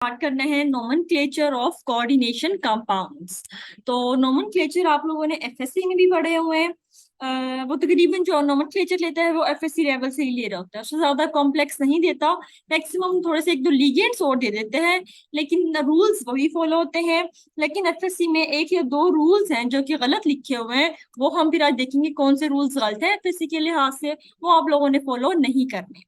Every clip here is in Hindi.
स्टार्ट करना है नोमेनक्लेचर ऑफ कोऑर्डिनेशन कंपाउंड्स। तो नोमेनक्लेचर आप लोगों ने एफएससी में भी पढ़े हुए हैं। वो तकरीबन जो नोमेनक्लेचर लेता है वो एफएससी लेवल से ही ले रहा होता है, उससे ज्यादा कॉम्प्लेक्स नहीं देता। मैक्सिमम थोड़े से एक दो लीगेंड्स और दे देते हैं, लेकिन रूल्स वही फॉलो होते हैं। लेकिन एफएससी में एक या दो रूल्स हैं जो कि गलत लिखे हुए हैं, वो हम फिर आज देखेंगे कौन से रूल्स गलत है एफएससी के लिहाज से, वो आप लोगों ने फॉलो नहीं करने।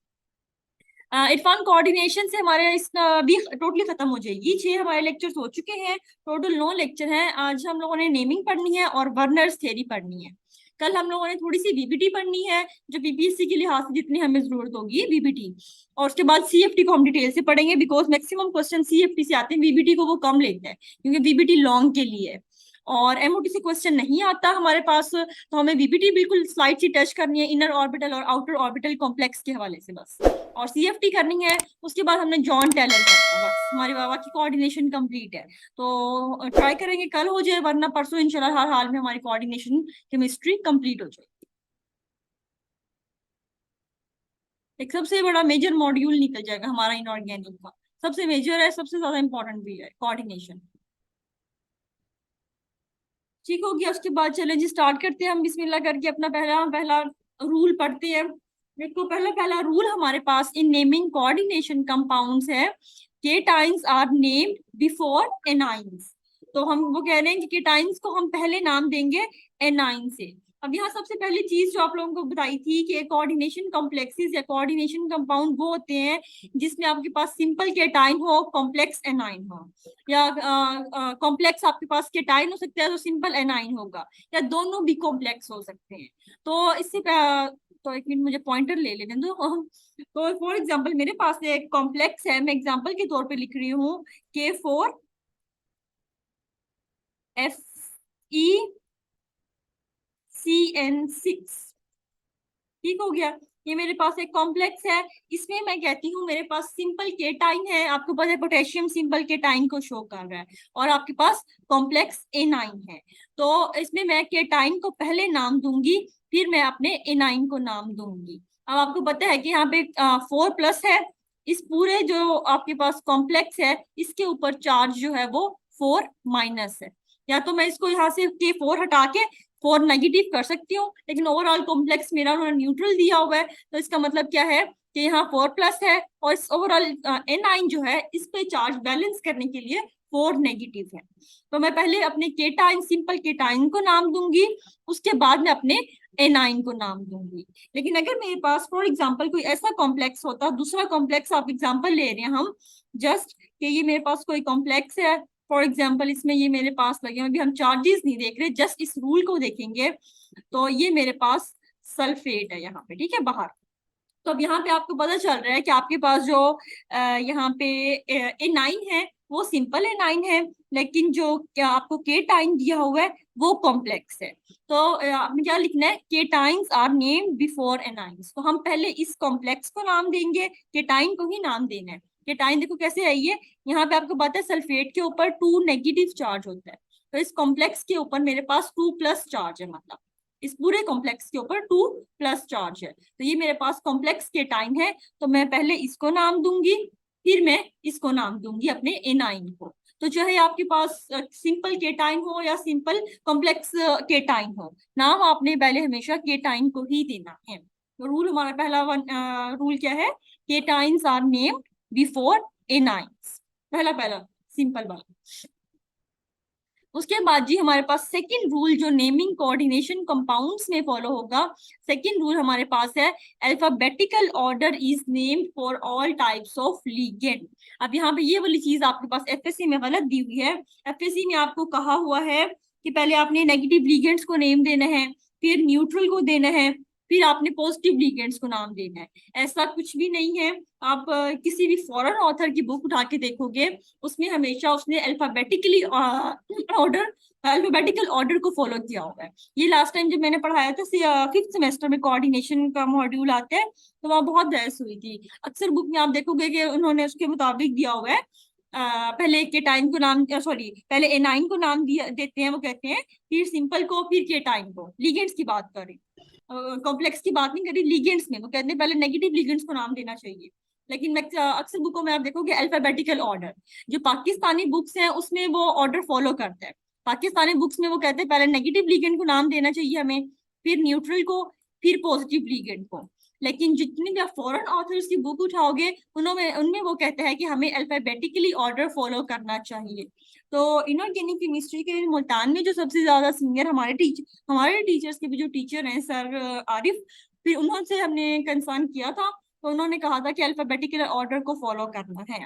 इरफान, कोऑर्डिनेशन से हमारे इस भी टोटली खत्म हो जाएगी। 6 हमारे लेक्चर्स हो चुके हैं, टोटल 9 लेक्चर हैं। आज हम लोगों ने नेमिंग पढ़नी है और वर्नर्स थ्योरी पढ़नी है। कल हम लोगों ने थोड़ी सी बीबीटी पढ़नी है, जो बीपीएससी के लिहाज से जितनी हमें जरूरत होगी बीबीटी। और उसके बाद सीएफटी को हम डिटेल से पढ़ेंगे, बिकॉज मैक्सिमम क्वेश्चन सीएफटी से आते हैं, बीबीटी को वो कम लेते हैं क्योंकि बीबीटी लॉन्ग के लिए है। और एमओटी से क्वेश्चन नहीं आता हमारे पास, तो हमें बीबीटी बिल्कुल स्लाइड से टच करनी है, इनर ऑर्बिटल और आउटर ऑर्बिटल कॉम्प्लेक्स के हवाले से बस। और सीएफटी करनी है, उसके बाद हमने जॉन टेलर करना है, बस हमारे बाबा की कोऑर्डिनेशन कंप्लीट है। तो ट्राई करेंगे कल हो जाए, वरना परसों इंशाल्लाह हर हाल में हमारी कोऑर्डिनेशन केमिस्ट्री कंप्लीट हो जाए। एक सबसे बड़ा मेजर मॉड्यूल निकल जाएगा हमारा इनऑर्गेनिक का, सबसे मेजर है, सबसे ज्यादा इंपॉर्टेंट भी है कोऑर्डिनेशन। ठीक हो गया, उसके बाद चले जी स्टार्ट करते हैं हम बिस्मिल्लाह करके। अपना पहला पहला रूल पढ़ते हैं। देखो, पहला पहला रूल हमारे पास इन नेमिंग कोऑर्डिनेशन कंपाउंड्स है, cations are named before anions. तो हम वो कह रहे हैं कि केटाइंस को हम पहले नाम देंगे एनाइन से। अब यहाँ सबसे पहली चीज जो आप लोगों को बताई थी कि कोऑर्डिनेशन कॉम्प्लेक्सेस या कोऑर्डिनेशन कंपाउंड वो होते हैं जिसमें आपके पास सिंपल केटाइन हो, कॉम्प्लेक्स एनाइन हो, या कॉम्प्लेक्स आपके पास केटाइन हो सकता है तो सिंपल एनाइन होगा, या दोनों भी कॉम्प्लेक्स हो सकते हैं। तो तो एक मिनट मुझे पॉइंटर ले लेने दो। तो फॉर एग्जांपल मेरे पास एक कॉम्प्लेक्स है, मैं एग्जांपल के तौर पे लिख रही हूँ K4FeCN6। ठीक हो गया, ये मेरे पास एक कॉम्प्लेक्स है। इसमें मैं कहती हूँ मेरे पास सिंपल केटाइन है, आपके पास पोटेशियम सिंपल केटाइन को शो कर रहा है, और आपके पास कॉम्प्लेक्स एनाइन है। तो इसमें मैं केटाइन को पहले नाम दूंगी, फिर मैं अपने एनाइन को नाम दूंगी। अब आपको पता है कि यहाँ पे 4+ है, इस पूरे जो आपके पास कॉम्प्लेक्स है इसके ऊपर चार्ज जो है वो 4- है। या तो मैं इसको यहाँ से K4 हटा के 4 नेगेटिव कर सकती हूँ, लेकिन ओवरऑल कॉम्प्लेक्स मेरा उन्होंने न्यूट्रल दिया हुआ है, तो इसका मतलब क्या है कि यहाँ 4+ है, और इस ओवरऑल एनाइन जो है इस पे चार्ज बैलेंस करने के लिए 4 नेगेटिव है। तो मैं पहले अपने केटाइन, सिंपल केटाइन को नाम दूंगी, उसके बाद मैं अपने एनाइन को नाम दूंगी। लेकिन अगर मेरे पास फॉर एग्जाम्पल कोई ऐसा कॉम्प्लेक्स होता, दूसरा कॉम्प्लेक्स आप एग्जाम्पल ले रहे हैं हम जस्ट, कि ये मेरे पास कोई कॉम्प्लेक्स है, फॉर एग्जाम्पल इसमें ये मेरे पास लगे हैं, अभी हम चार्जेस नहीं देख रहे, जस्ट इस रूल को देखेंगे। तो ये मेरे पास सल्फेट है यहाँ पे, ठीक है, बाहर। तो अब यहाँ पे आपको पता चल रहा है कि आपके पास जो यहाँ पे एनाइन है वो सिंपल एनाइन है, लेकिन जो क्या आपको केटाइन दिया हुआ है वो कॉम्प्लेक्स है। तो आपने क्या लिखना है, cations are named before anions. तो हम पहले इस कॉम्प्लेक्स को नाम देंगे, केटाइन को ही नाम देना है। केटाइन देखो कैसे है ये, यहाँ पे आपको पता है सल्फेट के ऊपर 2 नेगेटिव चार्ज होता है, तो इस कॉम्प्लेक्स के ऊपर मेरे पास 2+ चार्ज है, मतलब इस पूरे कॉम्प्लेक्स के ऊपर 2+ चार्ज है। तो ये मेरे पास कॉम्प्लेक्स केटाइन है, तो मैं पहले इसको नाम दूंगी, फिर मैं इसको नाम दूंगी अपने एनाइन को। तो चाहे आपके पास सिंपल केटाइन हो या सिंपल कॉम्प्लेक्स केटाइन हो, नाम आपने पहले हमेशा केटाइन को ही देना है। तो रूल हमारा पहला रूल क्या है, cations are named before anions, पहला पहला सिंपल वाला। उसके बाद जी हमारे पास सेकंड रूल जो नेमिंग कोऑर्डिनेशन कंपाउंड्स में फॉलो होगा, सेकंड रूल हमारे पास है, alphabetical order is named for all types of ligand. अब यहाँ पे ये वाली चीज आपके पास एफएससी में गलत दी हुई है। एफएससी में आपको कहा हुआ है कि पहले आपने नेगेटिव लिगेंड्स को नेम देना है, फिर न्यूट्रल को देना है, फिर आपने पॉजिटिव लिगेंड्स को नाम देना है। ऐसा कुछ भी नहीं है। आप किसी भी फॉरेन ऑथर की बुक उठा के देखोगे, उसमें हमेशा उसने अल्फाबेटिकल ऑर्डर को फॉलो किया होगा है। ये लास्ट टाइम जब मैंने पढ़ाया था 5th सेमेस्टर में कोऑर्डिनेशन का मॉड्यूल आता है, तो वहाँ बहुत बहस हुई थी। अक्सर बुक में आप देखोगे कि उन्होंने उसके मुताबिक दिया हुआ है, पहले केटाइन को नाम, सॉरी पहले एनाइन को नाम दिया देते हैं, वो कहते हैं, फिर सिंपल को, फिर केटाइन को। लिगेंड्स की बात करें, कॉम्प्लेक्स की बात नहीं करी, लिगेंड्स में वो कहते हैं पहले नेगेटिव लिगेंड्स को नाम देना चाहिए। लेकिन मैं अक्सर बुकों में आप देखोगे अल्फाबेटिकल ऑर्डर। जो पाकिस्तानी बुक्स हैं उसमें वो ऑर्डर फॉलो करता है। पाकिस्तानी बुक्स में वो कहते हैं पहले नेगेटिव लीगेंड को नाम देना चाहिए हमें, फिर न्यूट्रल को, फिर पॉजिटिव लीगेंड को। लेकिन जितनी भी आप फॉरेन ऑथर्स की बुक उठाओगे उनमें उनमें वो कहते हैं कि हमें अल्फाबेटिकली ऑर्डर फॉलो करना चाहिए। तो इनऑर्गेनिक केमिस्ट्री के मुल्तान में जो सबसे ज्यादा सीनियर हमारे टीचर्स के भी जो टीचर हैं सर आरिफ, फिर उन्होंने हमने कंसर्न किया था, तो उन्होंने कहा था कि अल्फाबेटिकल ऑर्डर को फॉलो करना है।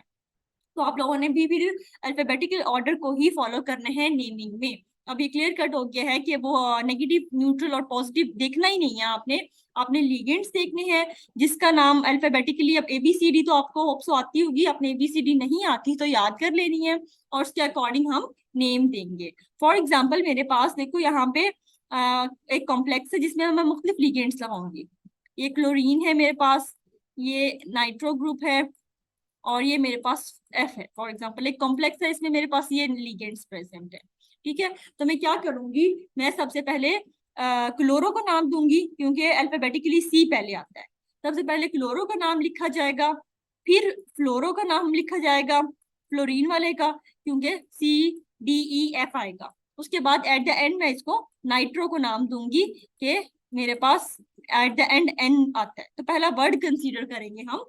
तो आप लोगों ने भी फिर अल्फाबेटिकल ऑर्डर को ही फॉलो करना है नेमिंग में। अब ये क्लियर कट हो गया है कि वो नेगेटिव न्यूट्रल और पॉजिटिव देखना ही नहीं है आपने, आपने लीगेंड्स देखने हैं जिसका नाम अल्फाबेटिकली। अब एबीसीडी तो आपको होप्स आती होगी, आपने एबीसीडी नहीं आती तो याद कर लेनी है और उसके अकॉर्डिंग हम नेम देंगे। फॉर एग्जाम्पल मेरे पास देखो यहाँ पे एक कॉम्प्लेक्स है जिसमें मैं मुख्तलिफ लीगेंड्स लगाऊंगी। ये क्लोरीन है मेरे पास, ये नाइट्रो ग्रुप है, और ये मेरे पास एफ है। फॉर एग्जांपल एक कॉम्प्लेक्स है, इसमें मेरे पास ये लीगेंड्स प्रेजेंट है। ठीक है, तो मैं क्या करूंगी, मैं सबसे पहले क्लोरो को नाम दूंगी क्योंकि अल्फाबेटिकली सी पहले आता है। सबसे पहले क्लोरो का नाम लिखा जाएगा, फिर फ्लोरो का नाम लिखा जाएगा, फ्लोरीन वाले का, क्योंकि CDEF आएगा। उसके बाद एट द एंड मैं इसको नाइट्रो को नाम दूंगी कि मेरे पास एट द एंड एन आता है। तो पहला वर्ड कंसीडर करेंगे हम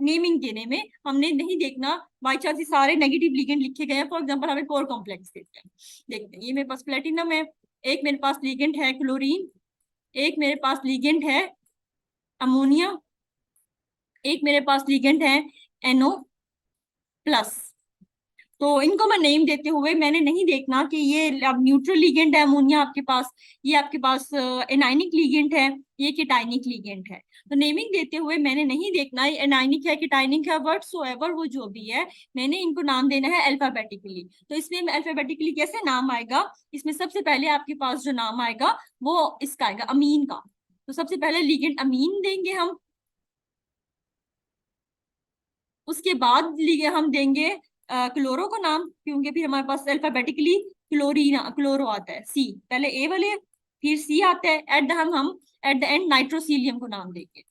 नेमिंग देने में। हमने नहीं देखना बाई चांस ये सारे नेगेटिव लिगेंड लिखे गए हैं। फॉर एग्जांपल हमें कोर कॉम्प्लेक्स देखते हैं। ये मेरे पास प्लेटिनम है, एक मेरे पास लिगेंड है क्लोरीन, एक मेरे पास लिगेंड है अमोनिया, एक मेरे पास लिगेंड है NO+। तो इनको मैं नेम देते हुए मैंने नहीं देखना कि ये अब न्यूट्रल लिगेंड है अमोनिया आपके पास, ये आपके पास एनाइनिक लिगेंड है, ये केटाइनिक लिगेंड है। तो नेमिंग देते हुए मैंने नहीं देखना ये एनाइनिक है केटाइनिक है, व्हाटसोएवर वो जो भी है, मैंने इनको नाम देना है अल्फाबेटिकली। तो इसमें अल्फाबेटिकली कैसे नाम आएगा, इसमें सबसे पहले आपके पास जो नाम आएगा वो इसका आएगा अमीन का। तो सबसे पहले लिगेंड अमीन देंगे हम, उसके बाद हम देंगे क्लोरो को नाम, क्योंकि फिर हमारे पास अल्फाबेटिकली क्लोरीन क्लोरो आता है सी, पहले ए वाले फिर सी आता है। हम एट द एंड नाइट्रोसीलियम को नाम देंगे,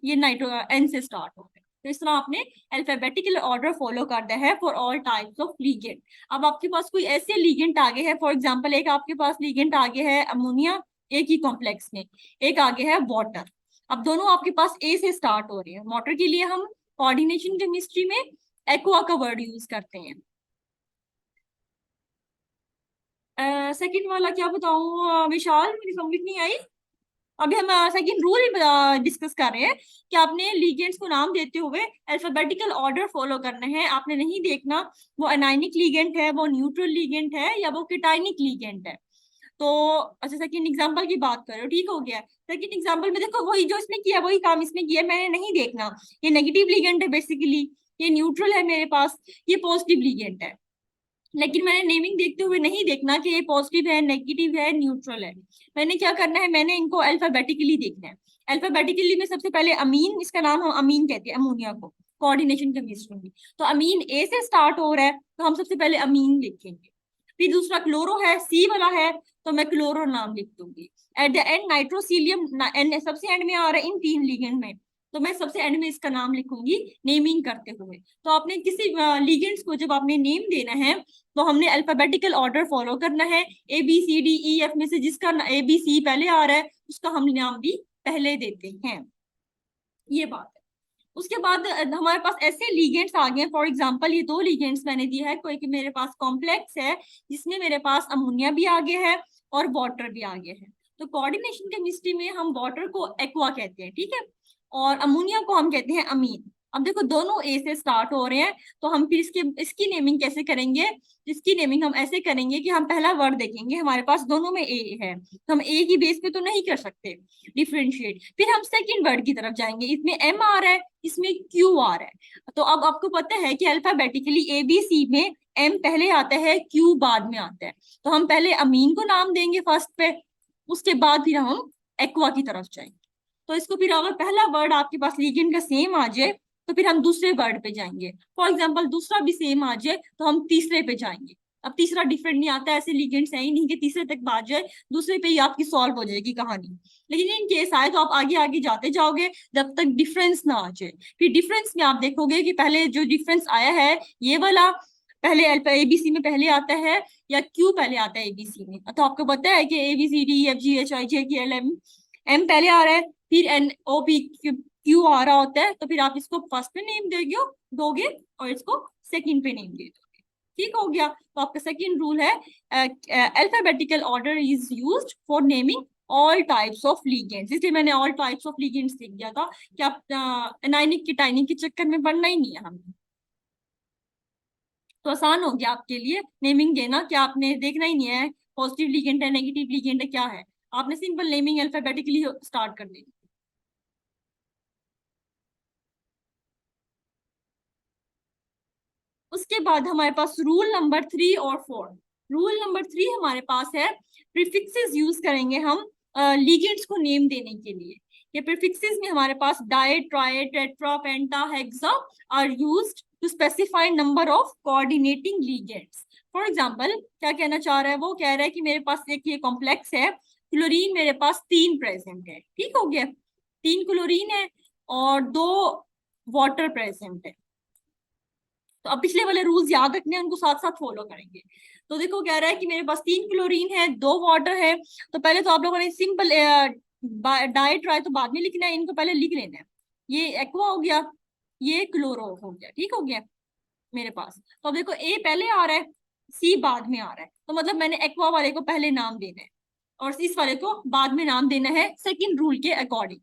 ये नाइट्रो एन से स्टार्ट होता है। तो इस तरह आपने अल्फाबेटिकल ऑर्डर फॉलो करना है for all types of ligand. अब आपके पास कोई ऐसे लीगेंड आगे है, फॉर एग्जाम्पल एक आपके पास लीगेंड आगे है अमोनिया एक ही कॉम्प्लेक्स में, एक आगे है वाटर। अब दोनों आपके पास ए से स्टार्ट हो रहे हैं। वाटर के लिए हम कोऑर्डिनेशन केमिस्ट्री में एक्वा का वर्ड यूज करते हैं। सेकंड वाला क्या बताऊं विशाल, मेरी समझ नहीं आई। अभी हम सेकंड रूल डिस्कस कर रहे हैं कि आपने लीगेंड्स को नाम देते हुए अल्फाबेटिकल ऑर्डर फॉलो करना है। आपने नहीं देखना वो अनाइनिक लीगेंड है, वो न्यूट्रल लीगेंड है, या वो केटाइनिक लीगेंड है। तो अच्छा सेकंड एग्जांपल की बात करो, ठीक हो गया। सेकंड एग्जांपल में देखो वही जो इसने किया वही काम इसने किया, मैंने नहीं देखना ये नेगेटिव लीगेंड है बेसिकली, ये न्यूट्रल है मेरे पास, ये पॉजिटिव लीगेंड है। लेकिन मैंने नेमिंग देखते हुए नहीं देखना कि ये पॉजिटिव है नेगेटिव है न्यूट्रल है। मैंने क्या करना है, मैंने इनको अल्फाबेटिकली देखना है। अल्फाबेटिकली में सबसे पहले अमीन, इसका नाम हम अमीन कहते हैं अमोनिया को कोऑर्डिनेशन केमिस्ट्री में। तो अमीन ए से स्टार्ट हो रहा है तो हम सबसे पहले अमीन लिखेंगे। फिर दूसरा क्लोरो है सी वाला है तो मैं क्लोरो नाम लिख दूंगी। एट द एंड नाइट्रोसीलियम सबसे एंड में आ रहा है इन तीन लिगेंड में, तो मैं सबसे एंड में इसका नाम लिखूंगी नेमिंग करते हुए। तो आपने किसी लिगेंड्स को जब आपने नेम देना है तो हमने अल्फाबेटिकल ऑर्डर फॉलो करना है। ABCDEF में से जिसका ABC पहले आ रहा है उसका हम नाम भी पहले देते हैं, ये बात है। उसके बाद हमारे पास ऐसे लीगेंड्स आ गए। फॉर एग्जांपल ये दो लीगेंड्स मैंने दिया है, कोई कि मेरे पास कॉम्प्लेक्स है जिसमें मेरे पास अमोनिया भी आगे है और वाटर भी आगे है। तो कोऑर्डिनेशन केमिस्ट्री में हम वाटर को एक्वा कहते हैं, ठीक है, और अमोनिया को हम कहते हैं अमीन। अब देखो दोनों ए से स्टार्ट हो रहे हैं, तो हम फिर इसकी नेमिंग कैसे करेंगे, इसकी नेमिंग हम ऐसे करेंगे कि हम पहला वर्ड देखेंगे हमारे पास दोनों में ए है, तो हम ए की बेस पे तो नहीं कर सकते डिफ्रेंशिएट। फिर हम सेकंड वर्ड की तरफ जाएंगे, इसमें एम आ रहा है इसमें क्यू आ रहा है। तो अब आपको पता है कि अल्फाबेटिकली ABC में एम पहले आता है क्यू बाद में आता है। तो हम पहले अमीन को नाम देंगे फर्स्ट पे, उसके बाद फिर हम एक्वा की तरफ जाएंगे। तो इसको फिर अगर पहला वर्ड आपके पास लिगेंड का सेम आ जाए तो फिर हम दूसरे वर्ड पे जाएंगे। फॉर एग्जाम्पल दूसरा भी सेम आ जाए तो हम तीसरे पे जाएंगे। अब तीसरा डिफरेंट नहीं आता, ऐसे लिगेंड्स है ही नहीं कि तीसरे तक बात जाए, दूसरे पे ही आपकी सॉल्व हो जाएगी कहानी। लेकिन इन केस आए तो आप आगे आगे जाते जाओगे जब तक डिफरेंस ना आ जाए। फिर डिफरेंस में आप देखोगे कि पहले जो डिफरेंस आया है ये वाला पहले एबीसी में पहले आता है या क्यू पहले आता है एबीसी में। तो आपको पता है कि ABCDEFGHIJKLM एम पहले आ रहा है, फिर NOP क्यू आ रहा होता है, तो फिर आप इसको फर्स्ट पे नेम दोगे और इसको सेकंड पे नेम दे दोगे। ठीक हो गया। तो आपका सेकंड रूल है alphabetical order is used for naming all types of ligands. इसलिए मैंने ऑल टाइप्स ऑफ लिगेंड्स लिख दिया था कि आप एनाइनिक की टाइनिक के चक्कर में पड़ना ही नहीं है हमें। तो आसान हो गया आपके लिए नेमिंग देना, कि आपने देखना ही नहीं है पॉजिटिव लिगेंड है नेगेटिव लिगेंड है क्या है, आपने सिंपल नेमिंग अल्फाबेटिकली स्टार्ट कर देनी। उसके बाद हमारे पास रूल नंबर 3 और 4। रूल नंबर 3 हमारे पास है प्रीफिक्सेस यूज करेंगे हम लिगेंड्स को नेम देने के लिए। ये प्रीफिक्सेस में हमारे पास di tri tetra penta hexa are used to specify number of coordinating ligands. For example क्या कहना चाह रहा है, वो कह रहा है कि मेरे पास एक ये कॉम्प्लेक्स है, क्लोरीन मेरे पास 3 प्रेजेंट है, ठीक हो गया, 3 क्लोरीन है और 2 वाटर प्रेजेंट है। तो अब पिछले वाले रूल्स याद रखने हैं, उनको साथ साथ फॉलो करेंगे। तो देखो कह रहा है कि मेरे पास 3 क्लोरीन है 2 वाटर है, तो पहले तो आप लोगों ने सिंपल डाई ट्राई तो बाद में लिखना है, इनको पहले लिख लेना है। ये एक्वा हो गया, ये क्लोरो हो गया, ठीक हो गया मेरे पास। तो अब देखो ए पहले आ रहा है, सी बाद में आ रहा है, तो मतलब मैंने एक्वा वाले को पहले नाम देना है और इस वाले को बाद में नाम देना है सेकंड रूल के अकॉर्डिंग।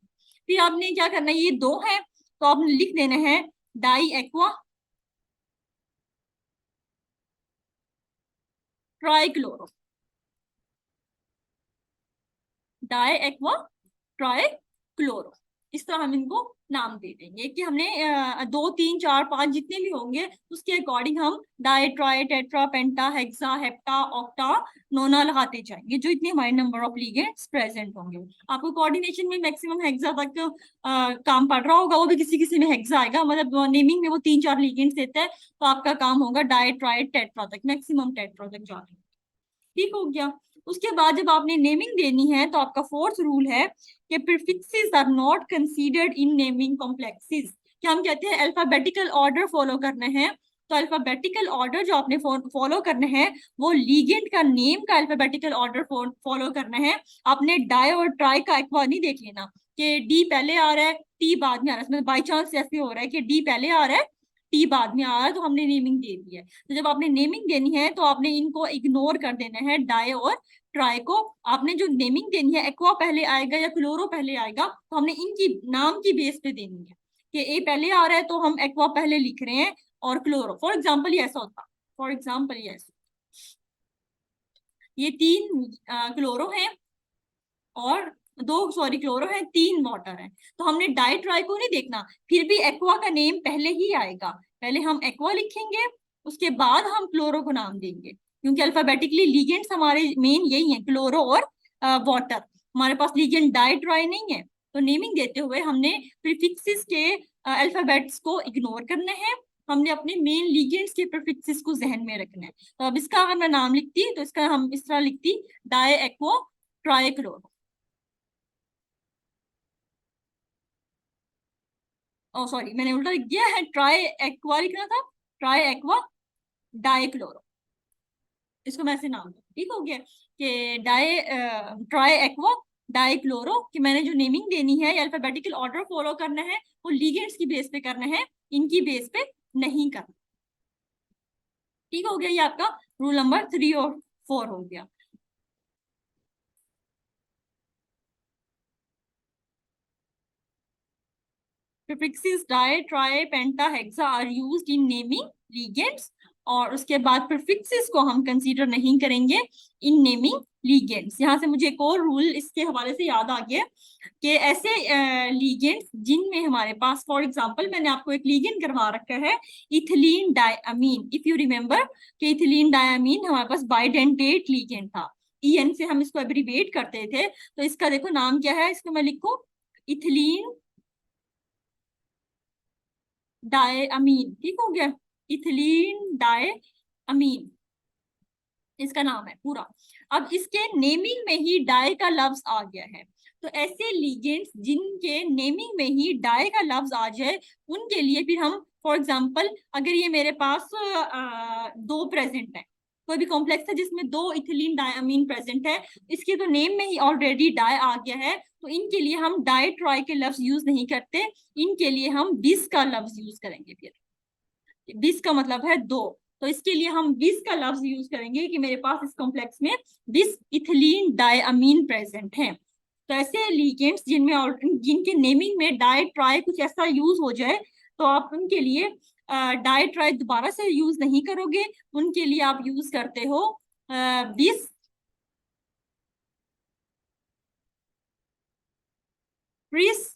फिर आपने क्या करना है, ये 2 है तो आपने लिख देना है di aqua trichloro, di aqua tri chloro. इस तरह हम इनको नाम दे देंगे कि हमने 2 3 4 5 जितने भी होंगे उसके अकॉर्डिंग हम di tri tetra penta hexa hepta octa nona लगाते जाएंगे, जो इतने हमारे नंबर ऑफ लिगेंड्स प्रेजेंट होंगे। आपको कोऑर्डिनेशन में मैक्सिमम हेक्सा तक काम पड़ रहा होगा, वो भी किसी किसी में हेक्सा आएगा, मतलब नेमिंग में वो 3 4 लिगेंड्स देता है, तो आपका काम होगा डाई ट्राई टेट्रा तक, मैक्सिमम टेट्रा तक जाने। ठीक हो गया। उसके बाद जब आपने नेमिंग देनी है तो आपका फोर्थ रूल है कि prefixes are not considered in naming complexes. कि हम कहते हैं अल्फाबेटिकल ऑर्डर फॉलो करना है, तो अल्फाबेटिकल ऑर्डर जो आपने फॉलो करना है वो लीगेंड का नेम का अल्फाबेटिकल ऑर्डर फॉलो करना है। आपने डाई और ट्राई का एक बार नहीं देख लेना कि डी पहले आ रहा है टी बाद में आ रहा है, मतलब बाई चांस ऐसे हो रहा है कि डी पहले आ रहा है टी बाद में आ रहा है, तो हमने नेमिंग दे दी है। तो जब आपने नेमिंग देनी है तो आपने इनको इग्नोर कर देना है, डाई और ट्राई को। आपने जो नेमिंग देनी है एक्वा पहले आएगा या क्लोरो पहले आएगा, तो हमने इनकी नाम की बेस पे देनी है कि ए पहले आ रहा है तो हम एक्वा पहले लिख रहे हैं और क्लोरो। फॉर एग्जाम्पल ये ऐसा होता, फॉर एग्जाम्पल ये ऐसा, ये 3 क्लोरो है और 2 सॉरी क्लोरो है 3 वाटर है, तो हमने डाई ट्राई को नहीं देखना, फिर भी एक्वा का नेम पहले ही आएगा, पहले हम एक्वा लिखेंगे उसके बाद हम क्लोरो को नाम देंगे, क्योंकि अल्फाबेटिकली लीगेंड्स हमारे मेन यही है क्लोरो और वाटर। हमारे पास लीगेंड डाई ट्राई नहीं है, तो नेमिंग देते हुए हमने प्रीफिक्सेस के अल्फाबेट्स को इग्नोर करना है, हमने अपने मेन लीगेंड्स के प्रीफिक्सेस को जहन में रखना है। तो अब इसका अगर मैं नाम लिखती तो इसका हम इस तरह लिखती डाई एक्वा ट्राई क्लोरो। ओ सॉरी मैंने उल्टा लिख दिया है, ट्राई एक्वा लिखना था, ट्राई एक्वा डाइक्लोरो, इसको मैं ऐसे नाम दूं, ठीक हो गया कि ट्राई एक्वा डाइक्लोरो। कि मैंने जो नेमिंग देनी है या अल्फाबेटिकल ऑर्डर फॉलो करना है वो लीगेंड्स की बेस पे करना है, इनकी बेस पे नहीं करना। ठीक हो गया, ये आपका रूल नंबर 3 और 4 हो गया। Prefixes di tri penta hexa are used in naming ligands, और उसके बाद प्रीफिक्सेस को हम कंसीडर नहीं करेंगे इन नेमिंग लीगेंड्स। यहाँ से मुझे एक और रूल इसके हवाले से याद आ गया कि ऐसे लीगेंड्स जिनमें हमारे पास, फॉर एग्जांपल मैंने आपको एक लीगेंड करवा रखा है ethylene diamine, if you remember कि इथिलीन डायमीन हमारे पास बाइडेंटेट लीगेंड था, EN से हम इसको एब्रीवेट करते थे, तो इसका देखो नाम क्या है, इसको मैं लिखूं इथिलीन डायमीन, ठीक हो गया, इथिलीन डायमीन। इसका नाम है पूरा। अब इसके नेमिंग में ही डाई का लफ्ज आ गया है, तो ऐसे लिगेंड्स जिनके नेमिंग में ही डाई का लफ्ज आ जाए उनके लिए फिर हम, फॉर एग्जांपल अगर ये मेरे पास दो प्रेजेंट है, कोई भी कॉम्प्लेक्स है जिसमें दो इथिलीन डायमीन प्रेजेंट है, इसके तो नेम में ही ऑलरेडी डाई आ गया है, तो इनके लिए हम डाई ट्राई के लफ्ज यूज नहीं करते, इनके लिए हम बिस का लफ्ज यूज करेंगे। फिर बिस का मतलब है दो, तो इसके लिए हम बिस का लफ्ज यूज करेंगे कि मेरे पास इस कॉम्प्लेक्स में बिस इथिलीन डायमीन प्रेजेंट है। तो ऐसे लिगेंड्स जिनके नेमिंग में डाई ट्राई कुछ ऐसा यूज हो जाए, तो आप उनके लिए डाई ट्राई दोबारा से यूज नहीं करोगे, उनके लिए आप यूज करते हो बिस प्रिस।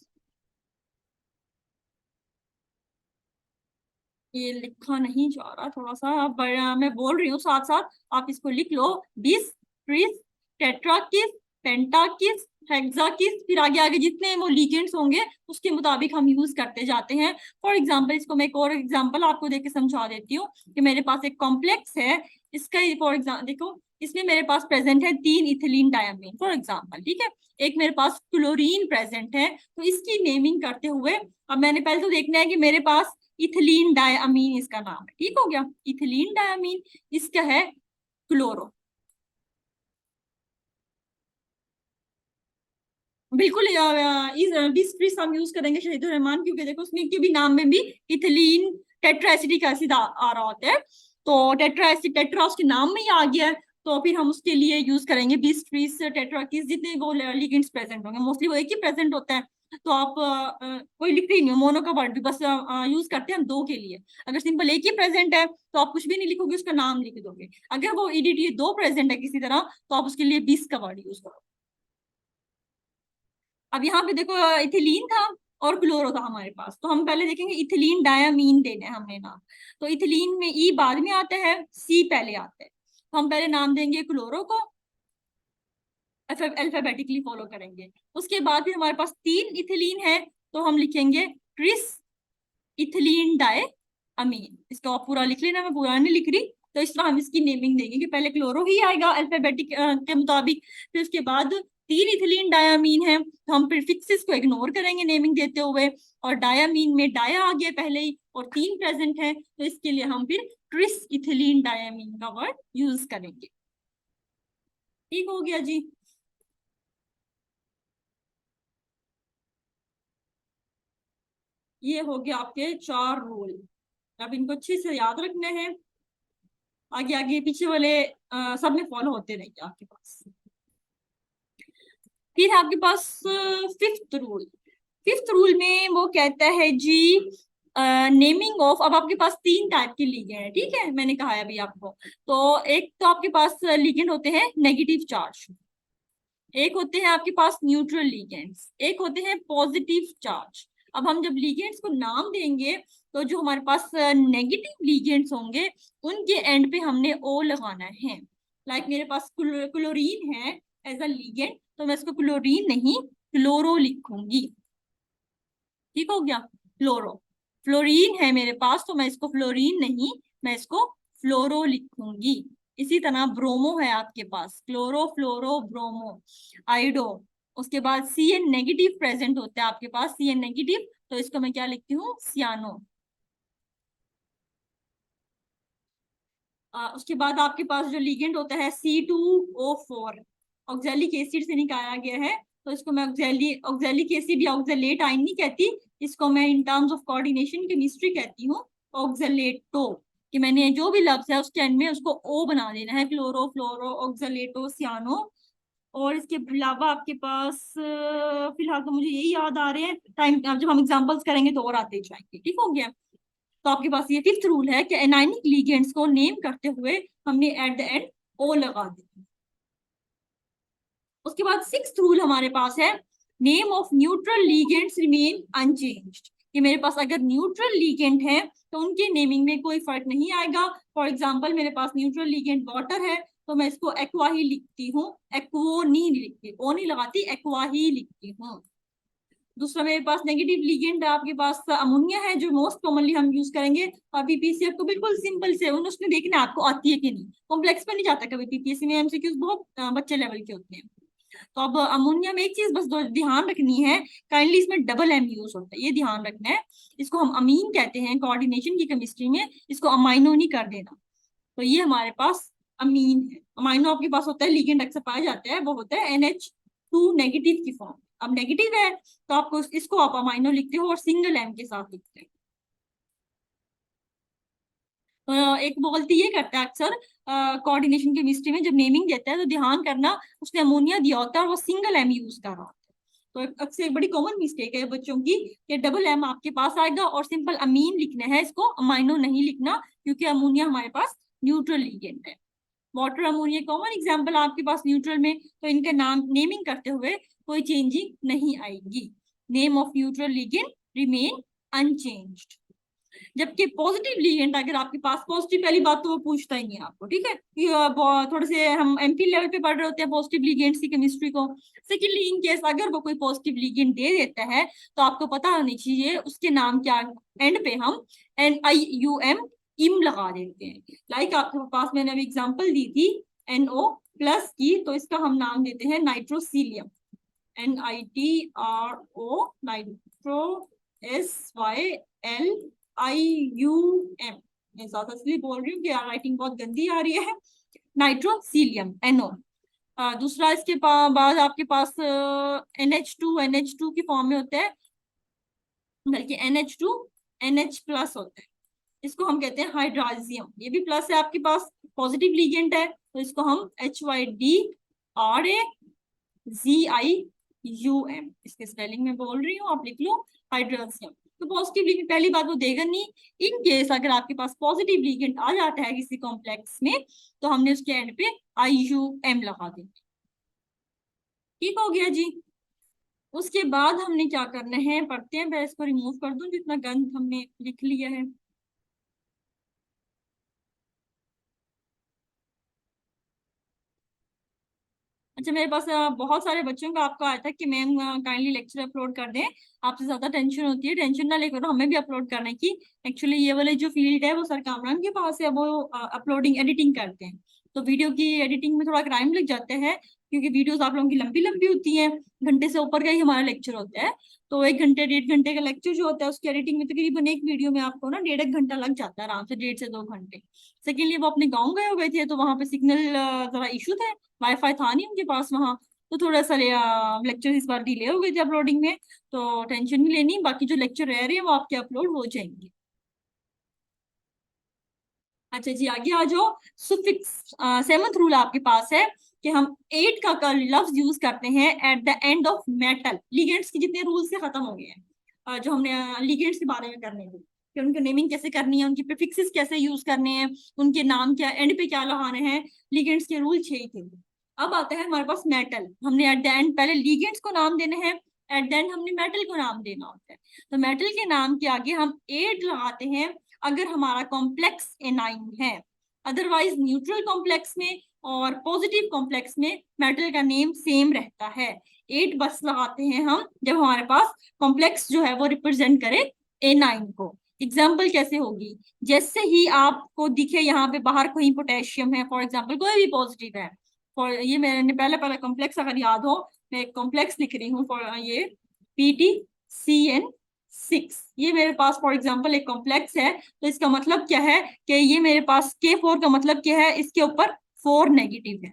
ये लिखा नहीं जा रहा थोड़ा सा, मैं बोल रही हूँ साथ साथ, आप इसको लिख लो। बिस, ट्रिस, टेट्राकिस, पेंटाकिस, हेक्साकिस, फिर आगे आगे जितने वो लिगेंड्स होंगे उसके मुताबिक हम यूज करते जाते हैं। फॉर एग्जांपल इसको मैं एक और एग्जांपल आपको देके समझा देती हूँ कि मेरे पास एक कॉम्प्लेक्स है, इसका फॉर एग्जाम्पल देखो, इसमें मेरे पास प्रेजेंट है 3 इथिलीन डायमीन फॉर एग्जाम्पल, ठीक है। एक मेरे पास क्लोरीन प्रेजेंट है, तो इसकी नेमिंग करते हुए अब मैंने पहले तो देखना है कि मेरे पास इथिलीन डायमीन इसका नाम है, ठीक हो गया। इथिलीन डायमीन इसका है क्लोरो। बिल्कुल इस फ्रिज हम यूज करेंगे शहीदुर रहमान, क्योंकि देखो उसमें के भी नाम में भी इथिलीन टेट्राएसिडिक एसिड आ रहा होता है, तो टेट्राएसिड टेट्रा उसके नाम में ही आ गया है, तो फिर हम उसके लिए यूज करेंगे बीस फ्रीज टेट्राकिस, जितने वो लिगेंड्स प्रेजेंट होंगे मोस्टली वो एक ही प्रेजेंट होता है, तो आप कोई लिखते ही नहीं हो मोनो का वर्ड भी, बस यूज करते हैं हम दो के लिए। अगर सिंपल एक ही प्रेजेंट है तो आप कुछ भी नहीं लिखोगे, उसका नाम लिख दोगे। अगर वो ईडीटी दो प्रेजेंट है किसी तरह, तो आप उसके लिए 20 का वर्ड यूज करो। अब यहाँ पे देखो इथिलीन था और क्लोरो था हमारे पास, तो हम पहले देखेंगे इथिलीन डायमीन देना है हमने नाम, तो इथिलीन में ई बाद में आता है, सी पहले आता है, तो हम पहले नाम देंगे क्लोरो को, अल्फाबेटिकली फॉलो करेंगे। उसके बाद फिर हमारे पास 3 इथिलीन है, तो हम लिखेंगे ट्रिस इथिलीन डाई अमीन। इसका आप पूरा लिख लेना, मैं पूरा नहीं लिख रही। तो इस तरह हम इसकी नेमिंग देंगे कि पहले क्लोरो ही आएगा अल्फाबेटिक के मुताबिक, फिर उसके बाद 3 इथिलीन डायामीन है, तो हम प्रीफिक्सेस को इग्नोर करेंगे नेमिंग देते हुए, और डायामीन में डाया आ गया पहले ही और 3 प्रेजेंट है, तो इसके लिए हम फिर ट्रिस इथिलीन डायामीन का वर्ड यूज करेंगे। ठीक हो गया जी। ये हो गया आपके 4 रूल। अब इनको अच्छे से याद रखना है, आगे आगे पीछे वाले सब में फॉलो होते रहेंगे आपके पास। फिर है आपके पास फिफ्थ रूल। फिफ्थ रूल में वो कहता है जी नेमिंग ऑफ, अब आपके पास 3 टाइप के लिगेंड है, ठीक है, मैंने कहा है अभी आपको। तो एक तो आपके पास लिगेंड होते हैं नेगेटिव चार्ज, एक होते हैं आपके पास न्यूट्रल लिगेंड्स, एक होते हैं पॉजिटिव चार्ज। अब हम जब लिगेंड्स को नाम देंगे, तो जो हमारे पास नेगेटिव लिगेंड्स होंगे उनके एंड पे हमने ओ लगाना है। लाइक मेरे पास क्लोरीन है एज अ लिगेंड, तो मैं इसको क्लोरीन नहीं क्लोरो लिखूंगी। ठीक हो गया, फ्लोरो। फ्लोरीन है मेरे पास, तो मैं इसको फ्लोरीन नहीं, मैं इसको फ्लोरो लिखूंगी। इसी तरह ब्रोमो है आपके पास, क्लोरो फ्लोरो ब्रोमो। आइडो, उसके बाद सी एन नेगेटिव प्रेजेंट होता है आपके पास, सी एन नेगेटिव, तो इसको मैं क्या लिखती हूँ, सियानो। उसके बाद आपके पास जो लिगेंड होता है C2O4, ऑक्जेलिक एसिड से निकाला गया है, तो इसको मैं ऑक्जेलिक एसिड या ऑक्जेलेट आइन नहीं कहती, इसको मैं in terms of coordination chemistry कहती हूँ ऑक्जेलेटो, कि मैंने जो भी लफ्ज है उसके एंड में उसको ओ बना देना है, क्लोरो फ्लोरो ऑक्जेलेटो सियानो। और इसके अलावा आपके पास फिलहाल तो मुझे यही याद आ रहे हैं, टाइम जब हम एग्जांपल्स करेंगे तो और आते जाएंगे। ठीक हो गया, तो आपके पास ये फिफ्थ रूल है कि एनाइनिक लिगेंड्स को नेम करते हुए हमने एट द एंड ओ लगा दिया। उसके बाद सिक्स्थ रूल हमारे पास है name of neutral ligands remain unchanged, कि मेरे पास अगर न्यूट्रल लिगेंड है तो उनके नेमिंग में कोई फर्क नहीं आएगा। फॉर एग्जांपल मेरे पास न्यूट्रल लिगेंड वाटर है, तो मैं इसको एक्वा ही लिखती हूँ, एक्वो नहीं लिखती, ओ नहीं लगाती, एक्वा ही लिखती हूँ। दूसरा मेरे पास नेगेटिव लिगेंड है, आपके पास अमोनिया है जो मोस्ट कॉमनली हम यूज करेंगे। और पीपीसी आपको बिल्कुल सिंपल से उसमें देखना आपको आती है कि नहीं, कॉम्प्लेक्स में नहीं जाता कभी पीपीएससी में, एमसीक्यूज बहुत बच्चे लेवल के होते हैं। तो अब अमोनिया में एक चीज बस ध्यान रखनी है, काइंडली इसमें डबल एम यूज होता है, ये ध्यान रखना है। इसको हम अमीन कहते हैं कोऑर्डिनेशन की केमिस्ट्री में, इसको अमाइनो नहीं कर देना। तो ये हमारे पास अमीन है। अमाइनो आपके पास होता है लिगेंड अक्सर पाया जाता है, वो होता है NH2 नेगेटिव की फॉर्म। अब नेगेटिव है तो आपको इसको आप अमाइनो लिखते हो और सिंगल एम के साथ लिखते हैं। एक गलती ये करता है अक्सर कोऑर्डिनेशन केमिस्ट्री में, जब नेमिंग देता है तो ध्यान करना उसने अमोनिया दिया होता है और वो सिंगल एम यूज कर रहा होता है। तो अक्सर एक बड़ी कॉमन मिस्टेक है बच्चों की कि डबल एम आपके पास आएगा और सिंपल अमीन लिखना है, इसको अमाइनो नहीं लिखना, क्योंकि अमोनिया हमारे पास न्यूट्रल लिगेंड है। वाटर अमोनिया कॉमन एग्जाम्पल आपके पास न्यूट्रल में, तो इनका नाम नेमिंग करते हुए कोई चेंजिंग नहीं आएगी। Name of neutral ligand remain unchanged. जबकि पॉजिटिव लिगेंड अगर आपके पास पॉजिटिव, पहली बात तो वो पूछता ही नहीं आपको, ठीक है, कि थोड़े से हम एमपी लेवल पे पढ़ रहे होते हैं पॉजिटिव लिगेंड्स की केमिस्ट्री को। सेकेंडली इन केस अगर वो कोई पॉजिटिव लिगेंड दे देता है तो आपको पता होनी चाहिए उसके नाम क्या, एंड पे हम NIUM इम लगा देते हैं। लाइक आपके पास मैंने अभी एग्जांपल दी थी NO+ की, तो इसका हम नाम देते हैं नाइट्रोसीलियम, NITRO, नाइट्रो SYLIUM। मैं ज्यादा इसलिए बोल रही हूँ कि राइटिंग बहुत गंदी आ रही है। नाइट्रोसीलियम NO। दूसरा इसके बाद आपके पास NH2 की फॉर्म में होता है, बल्कि NH2 NH+ होता है, इसको हम कहते हैं हाइड्राजियम, ये भी प्लस है आपके पास, पॉजिटिव लिगेंड है, तो इसको हम HYDRAZIUM, इसके स्पेलिंग में बोल रही हूँ, आप लिख लो हाइड्राजियम। तो पॉजिटिव लिगेंड पहली बात वो देगा नहीं। इन केस अगर आपके पास पॉजिटिव लिगेंड आ जाता है किसी कॉम्प्लेक्स में, तो हमने उसके एंड पे IUM लगा देंगे। ठीक हो गया जी। उसके बाद हमने क्या करना है, पढ़ते हैं, मैं इसको रिमूव कर दूं जितना गंद हमने लिख लिया है। अच्छा, मेरे पास बहुत सारे बच्चों का आपका आया था कि मैम काइंडली लेक्चर अपलोड कर दें, आपसे ज्यादा टेंशन होती है, टेंशन ना लेकर हमें भी अपलोड करने की। एक्चुअली ये वाले जो फील्ड है वो सर कामरान के पास है, वो अपलोडिंग एडिटिंग करते हैं, तो वीडियो की एडिटिंग में थोड़ा क्राइम लग जाते हैं, क्योंकि वीडियोस आप लोगों की लंबी लंबी होती हैं, घंटे से ऊपर का ही हमारा लेक्चर होता है। तो 1 घंटे 1.5 घंटे का लेक्चर जो होता है उसकी एडिटिंग में तकरीबन एक वीडियो में आपको ना 1.5 घंटा लग जाता है आराम से, 1.5 से 2 घंटे। सेकेंडली वो अपने गाँव गए हुए थे तो वहां पे सिग्नल जरा इशू था, वाईफाई था नहीं उनके पास वहाँ, तो थोड़ा सा लेक्चर इस बार डिले हो गए थे अपलोडिंग में। तो टेंशन नहीं लेनी, बाकी जो लेक्चर रह रहे हैं वो आपके अपलोड हो जाएंगे। अच्छा जी, आगे आ जाओ। सुफिक्स 7th रूल आपके पास है कि हम एट का लफ्ज यूज करते हैं eight the end of metal. Ligands के जितने रूल्स से खत्म हो गए हैं, जो हमने लिगेंड्स के बारे में करने थे कि उनकी नेमिंग कैसे करनी है, उनकी प्रीफिक्सेस कैसे यूज करने हैं, उनके नाम क्या एंड पे क्या लगाने हैं, लिगेंड्स के रूल 6 थे। अब आता है हमारे पास मेटल, हमने एट द एंड पहले लिगेंड्स को नाम देने हैं, एट द एंड हमने मेटल को नाम देना होता है। तो मेटल के नाम के आगे हम एट लगाते हैं अगर हमारा कॉम्प्लेक्स एनाइन है, अदरवाइज न्यूट्रल कॉम्प्लेक्स में और पॉजिटिव कॉम्प्लेक्स में मेटल का नेम सेम रहता है। एट बस लगाते हैं हम जब हमारे पास कॉम्प्लेक्स जो है वो रिप्रेजेंट करे एनाइन को। एग्जाम्पल कैसे होगी, जैसे ही आपको दिखे यहाँ पे बाहर कोई पोटेशियम है, फॉर एग्जाम्पल कोई भी पॉजिटिव है, फॉर ये मैंने पहले पहले कॉम्प्लेक्स अगर याद हो, मैं कॉम्प्लेक्स लिख रही हूँ फॉर ये PTCN6, ये मेरे पास फॉर एग्जांपल एक कॉम्प्लेक्स है, तो इसका मतलब क्या है कि ये मेरे पास K4 का मतलब क्या है, इसके ऊपर 4 नेगेटिव है।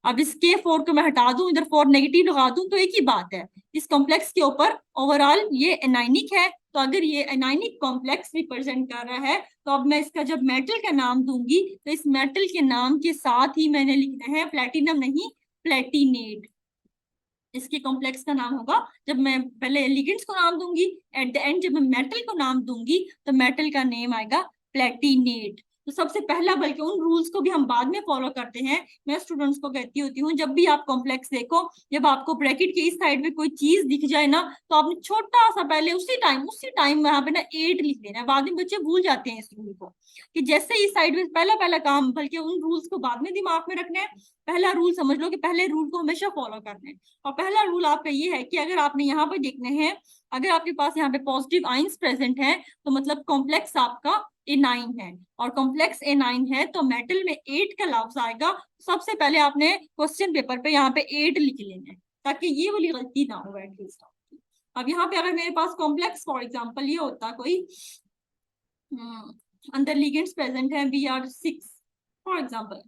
अब इस K4 को मैं हटा दूं, इधर 4 नेगेटिव लगा दूं, तो एक ही बात है, इस कॉम्प्लेक्स के ऊपर ओवरऑल ये एनाइनिक है। तो अगर ये एनाइनिक कॉम्प्लेक्स रिप्रेजेंट कर रहा है, तो अब मैं इसका जब मेटल का नाम दूंगी तो इस मेटल के नाम के साथ ही मैंने लिखना है प्लेटिनम नहीं, प्लेटिनेट। इसके कॉम्प्लेक्स का नाम होगा, जब मैं पहले लिगेंड्स को नाम दूंगी, एट द एंड जब मैं मेटल को नाम दूंगी तो मेटल का नेम आएगा प्लेटिनेट। तो सबसे पहला, बल्कि उन रूल्स को भी हम बाद में फॉलो करते हैं, मैं स्टूडेंट्स को कहती होती हूँ जब भी आप कॉम्प्लेक्स देखो, जब आपको ब्रैकेट के इस साइड में कोई चीज दिख जाए ना, तो आपने छोटा सा पहले उसी टाइम वहां पे ना 8 लिख देना है। बाद में बच्चे भूल जाते हैं इस रूल को, कि जैसे इस साइड में पहला पहला काम, बल्कि उन रूल्स को बाद में दिमाग में रखना है। पहला रूल समझ लो कि पहले रूल को हमेशा फॉलो करना है। और पहला रूल आपका ये है कि अगर आपने यहाँ पे देखने हैं, अगर आपके पास यहाँ पे पॉजिटिव आइंस प्रेजेंट है, तो मतलब कॉम्प्लेक्स आपका A9 है। और कॉम्प्लेक्स A9 है तो मेटल में 8 का लफ्ज आएगा। सबसे पहले आपने क्वेश्चन पेपर पे यहाँ पे 8 लिख लेना है, ताकि ये वाली गलती ना हो एटलीस्ट। अब यहाँ पे अगर मेरे पास कॉम्प्लेक्स फॉर एग्जाम्पल ये होता कोई, अंदर लिगेंड्स प्रेजेंट है Br6 फॉर एग्जाम्पल,